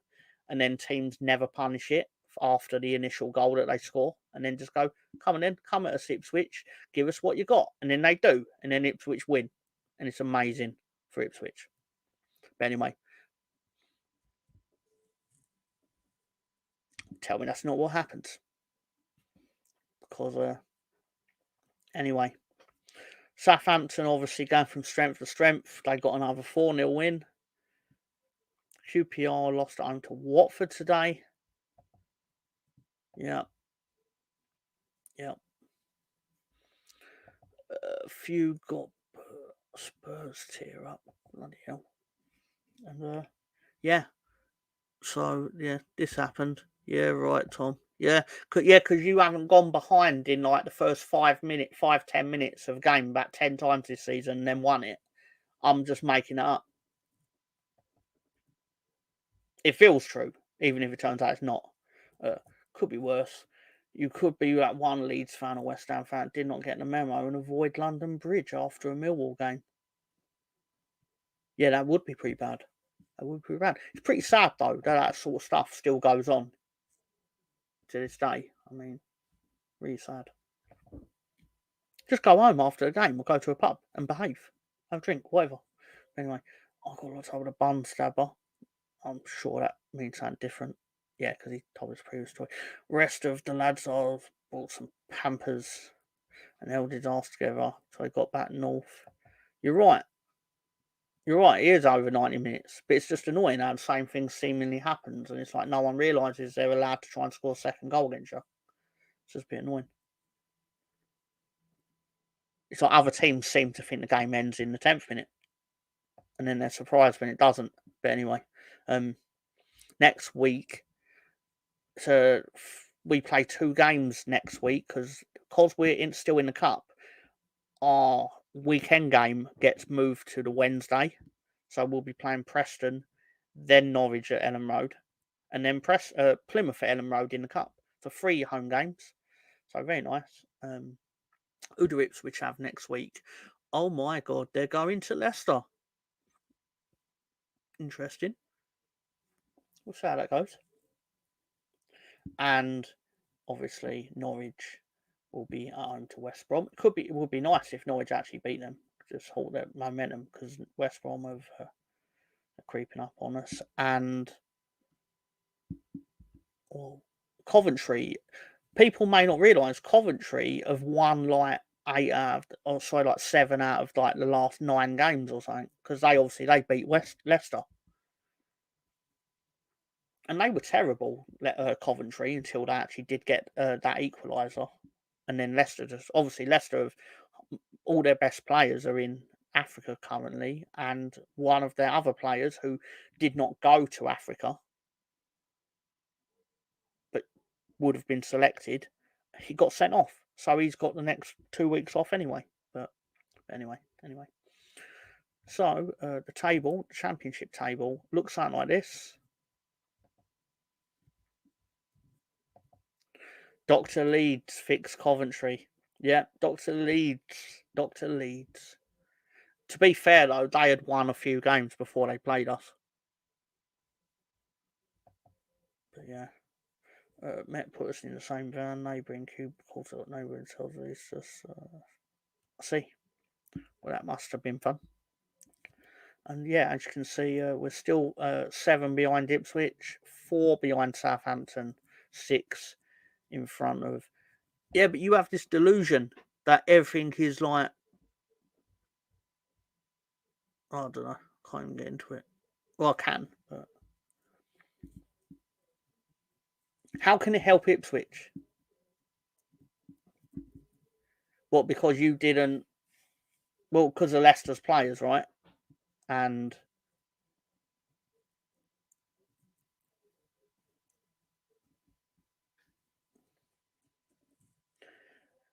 and then teams never punish it after the initial goal that they score, and then just go, come at us, Ipswich, give us what you got. And then they do, and then Ipswich win, and it's amazing for Ipswich. But anyway, tell me that's not what happens, because anyway, Southampton obviously going from strength to strength. They got another 4-0 win. QPR lost at home to Watford today. Yeah. A few got Spurs tear up. Bloody hell. And yeah. So yeah, this happened. Yeah, right, Tom. Yeah, because you haven't gone behind in like the first 10 minutes of a game about 10 times this season and then won it. I'm just making it up. It feels true, even if it turns out it's not. Could be worse. You could be that one Leeds fan or West Ham fan did not get the memo and avoid London Bridge after a Millwall game. Yeah, that would be pretty bad. That would be pretty bad. It's pretty sad though that sort of stuff still goes on to this day. I mean, really sad. Just go home after the game or go to a pub and behave. Have a drink, whatever. Anyway, I got lots of a bun stabber. I'm sure that means something different. Yeah, because he told his previous story. Rest of the lads have bought some Pampers and held his arse together. So he got back north. You're right. You're right. It is over 90 minutes. But it's just annoying how the same thing seemingly happens. And it's like no one realises they're allowed to try and score a second goal against you. It's just a bit annoying. It's like other teams seem to think the game ends in the 10th minute. And then they're surprised when it doesn't. But anyway, next week, so we play 2 games next week because we're still in the cup. Our weekend game gets moved to the Wednesday, so we'll be playing Preston, then Norwich at Ellen Road, and then Plymouth at Ellen Road in the cup. So 3 home games. So very nice. Who do Ipswich have next week? Oh my God, they're going to Leicester. Interesting. We'll see how that goes. And obviously Norwich will be at home to West Brom. It would be nice if Norwich actually beat them, just hold their momentum because West Brom are creeping up on us. And Coventry, people may not realise Coventry have won like 7 out of like the last 9 games or something because they beat Leicester. And they were terrible, Coventry, until they actually did get that equaliser. And then Leicester have all their best players are in Africa currently, and one of their other players who did not go to Africa but would have been selected, he got sent off. So he's got the next 2 weeks off anyway. But anyway. So the championship table, looks something like this. Dr. Leeds fixed Coventry. Yeah, Dr. Leeds. To be fair, though, they had won a few games before they played us. But yeah. Met put us in the same van, neighbouring cubicles, neighbouring cells. It's just, see. Well, that must have been fun. And yeah, as you can see, we're still 7 behind Ipswich, 4 behind Southampton, 6 in front of. Yeah, but you have this delusion that everything is like. I don't know. Can't even get into it. Well, I can, but how can it help Ipswich? What, because you didn't? Well, because of Leicester's players, right? And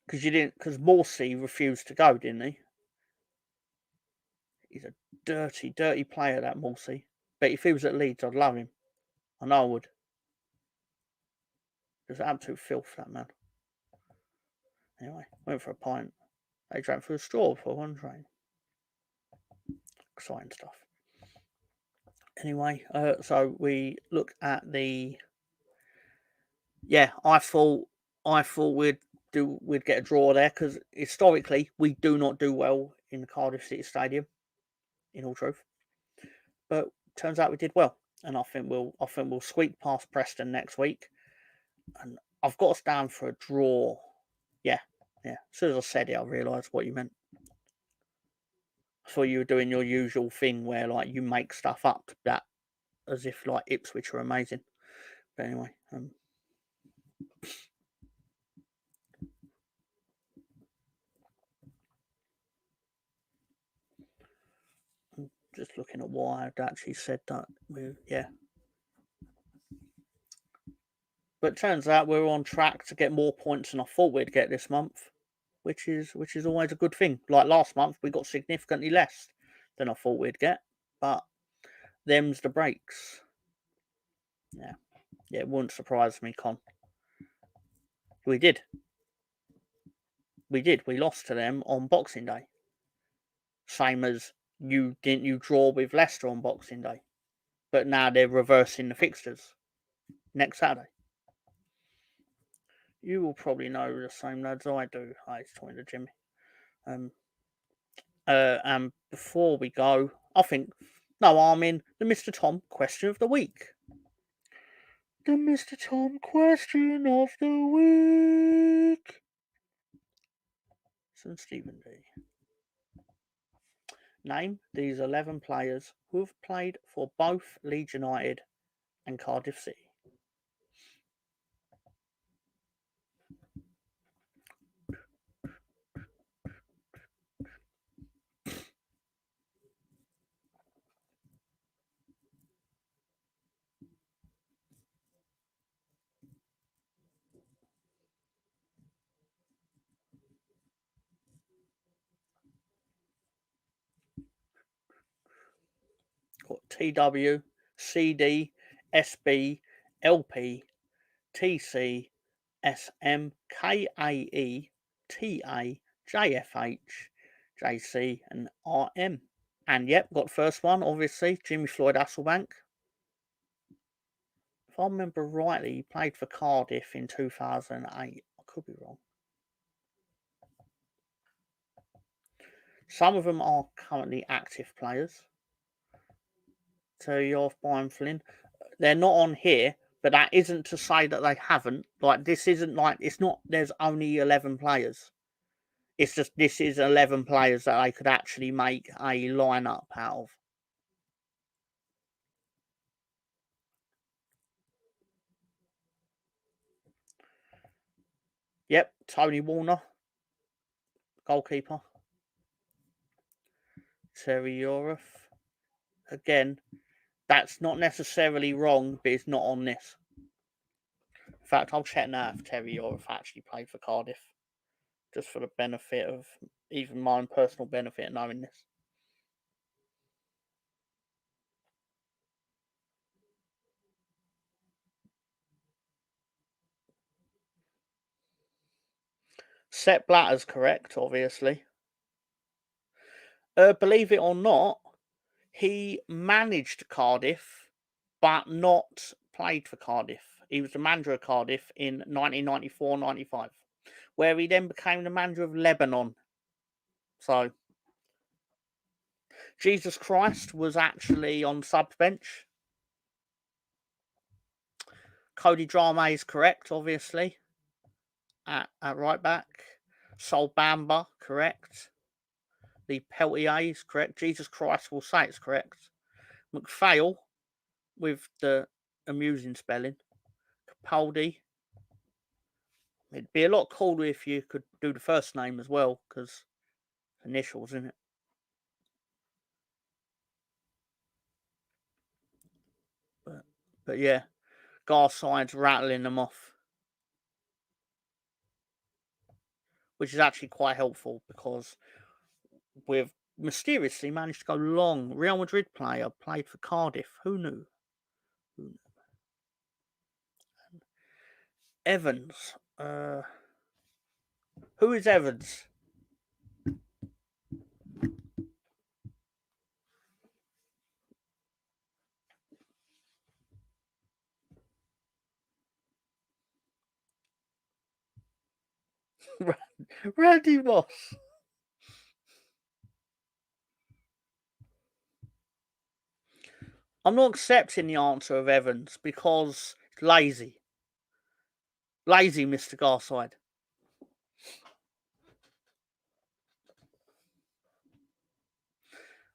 because Morsey refused to go, didn't he? He's a dirty, dirty player, that Morsey. But if he was at Leeds, I'd love him. I know I would. There's absolute filth, that man. Anyway, went for a pint. They drank through a straw for one train. Exciting stuff. Anyway, so we look at the. Yeah, I thought we'd get a draw there because historically we do not do well in the Cardiff City Stadium. In all truth, but turns out we did well, and I think we'll squeak past Preston next week. And I've got us down for a draw. Yeah. As soon as I said it, I realised what you meant. I thought you were doing your usual thing where like you make stuff up that as if like Ipswich are amazing. But anyway, I'm just looking at why I'd actually said that. Yeah. But it turns out we're on track to get more points than I thought we'd get this month, which is always a good thing. Like last month, we got significantly less than I thought we'd get, but them's the breaks. Yeah, it wouldn't surprise me, Con. We did. We lost to them on Boxing Day. Same as You draw with Leicester on Boxing Day, but now they're reversing the fixtures next Saturday. You will probably know the same lads I do. Hi, it's talking to Jimmy. And before we go, I think I'm in the Mr. Tom question of the week. The Mr. Tom question of the week. St. Stephen D. Name these 11 players who have played for both Leeds United and Cardiff City. Got TW, CD, SB, LP, TC, SM, KAE, TA, JFH, JC, and RM. And yep, got the first one, obviously, Jimmy Floyd Hasselbank. If I remember rightly, he played for Cardiff in 2008. I could be wrong. Some of them are currently active players. So you're off Brian Flynn. They're not on here, but that isn't to say that they haven't. Like, this isn't like, it's not, there's only 11 players. It's just, this is 11 players that they could actually make a lineup out of. Yep, Tony Warner, goalkeeper. Terry Euroff. Again, that's not necessarily wrong, but it's not on this. In fact, I'll check now if Terry Euroff actually played for Cardiff. Just for the benefit of, even my own personal benefit of knowing this. Sepp Blatter's correct, obviously. Believe it or not, he managed Cardiff, but not played for Cardiff. He was the manager of Cardiff in 1994-95, where he then became the manager of Lebanon. So, Jesus Christ was actually on sub bench. Cody Drame is correct, obviously, at right back. Sol Bamba, correct. The Peltier is correct. Jesus Christ will say it's correct. McPhail, with the amusing spelling. Capaldi. It'd be a lot cooler if you could do the first name as well, because initials, isn't it? But yeah, Garside's rattling them off, which is actually quite helpful because we've mysteriously managed to go long. Real Madrid player played for Cardiff. Who knew? Evans. Who is Evans? Randy Moss. I'm not accepting the answer of Evans because it's lazy. Lazy, Mr. Garside.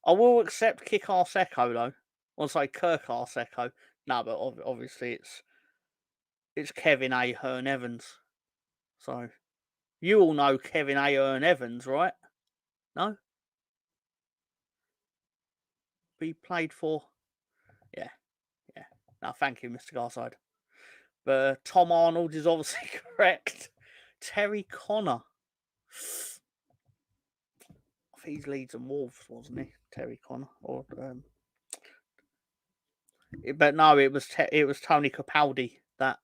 I will accept Kick-Ass Echo, though. Or say Kirk-Ass Echo. No, but obviously it's Kevin Ahern Evans. So, you all know Kevin Ahern Evans, right? No? But he played for... Yeah. No, thank you, Mr. Garside. But Tom Arnold is obviously correct. Terry Connor. I think he's Leeds and Wolves, wasn't he? Terry Connor. Or but no, it was Tony Capaldi that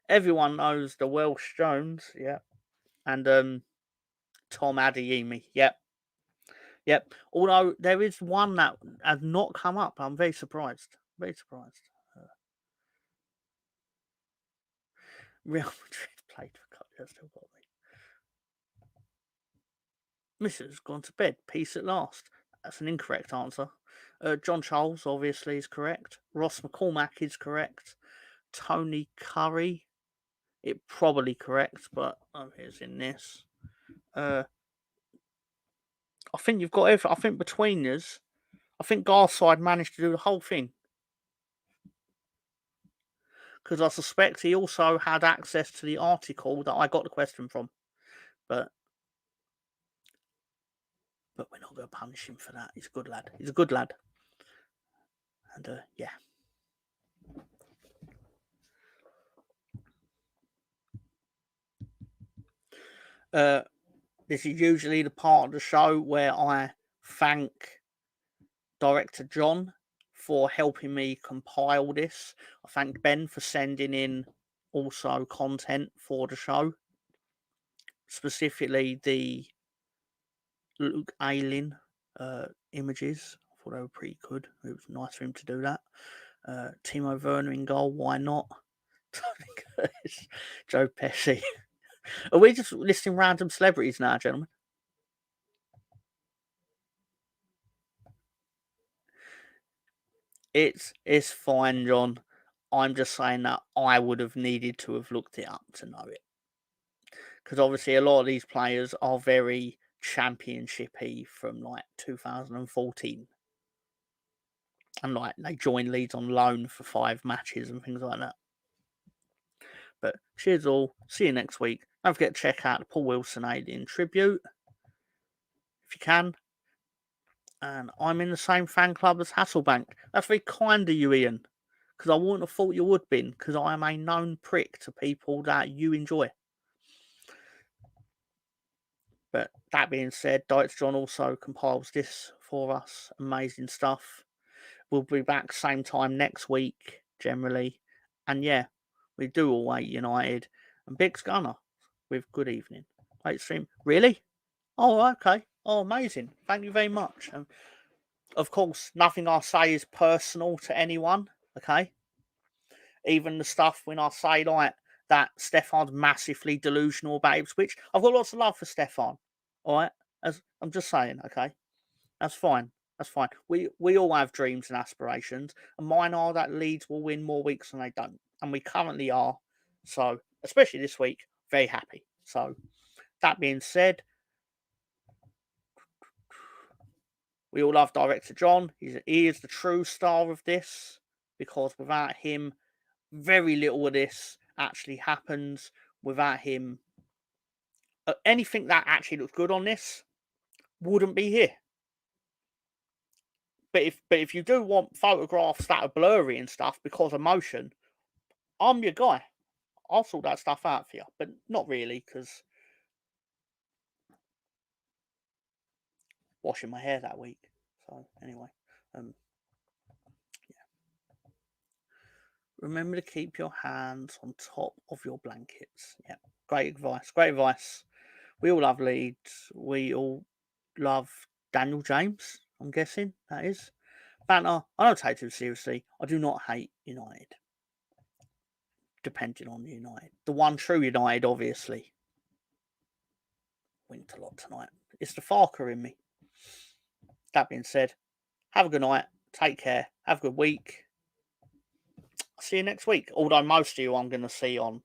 everyone knows, the Welsh Jones, yeah, and Tom Adeyemi, yep. Yep. Although there is one that has not come up. I'm very surprised. Very surprised. Real Madrid played for Cardiff. That's still got me. Mrs. gone to bed. Peace at last. That's an incorrect answer. John Charles obviously is correct. Ross McCormack is correct. Tony Curry, it probably correct, but here's in this. I think you've got everything. I think between us, I think Garside managed to do the whole thing. Because I suspect he also had access to the article that I got the question from. But we're not going to punish him for that. He's a good lad. He's a good lad. And yeah. This is usually the part of the show where I thank director John for helping me compile this. I thank Ben for sending in also content for the show, specifically the Luke Ayling images. I thought they were pretty good. It was nice for him to do that. Timo Werner in goal, why not? Joe Pesci. Are we just listing random celebrities now, gentlemen? It's fine, John. I'm just saying that I would have needed to have looked it up to know it. Because obviously a lot of these players are very championship-y from like 2014. And like they joined Leeds on loan for 5 matches and things like that. But cheers all. See you next week. Don't forget to check out the Paul Wilson Alien tribute if you can. And I'm in the same fan club as Hasselbank. That's very kind of you, Ian. Because I wouldn't have thought you would be, because I am a known prick to people that you enjoy. But that being said, Diets John also compiles this for us. Amazing stuff. We'll be back same time next week, generally. And yeah, we do all wait United. And Big's Gunner with good evening. Great stream. Really? Oh, okay. Oh, amazing. Thank you very much. Of course, nothing I say is personal to anyone, okay? Even the stuff when I say like that Stefan's massively delusional about Ipswich, I've got lots of love for Stefan, all right? As I'm just saying, okay? That's fine. That's fine. We all have dreams and aspirations, and mine are that Leeds will win more weeks than they don't, and we currently are. So, especially this week, very happy. So, that being said, we all love director John. He is the true star of this, because without him, very little of this actually happens. Without him, anything that actually looks good on this wouldn't be here. But if you do want photographs that are blurry and stuff because of motion, I'm your guy. I'll sort that stuff out for you. But not really, because washing my hair that week. So anyway, yeah. Remember to keep your hands on top of your blankets. Yeah, great advice. Great advice. We all love Leeds. We all love Daniel James. I'm guessing that is. Banter, I don't take too seriously. I do not hate United. Depending on the United. The one true United, obviously. Winked a lot tonight. It's the Farker in me. That being said, have a good night. Take care. Have a good week. I'll see you next week. Although most of you I'm going to see on.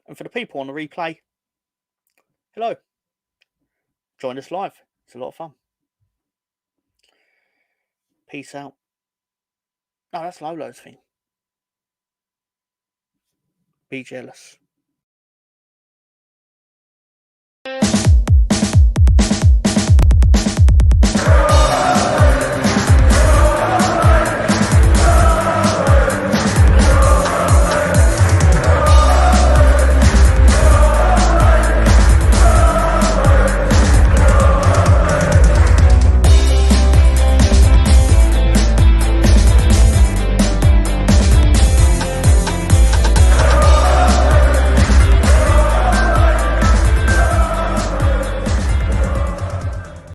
And for the people on the replay, hello. Join us live. It's a lot of fun. Peace out. No, that's Lolo's thing. Be jealous.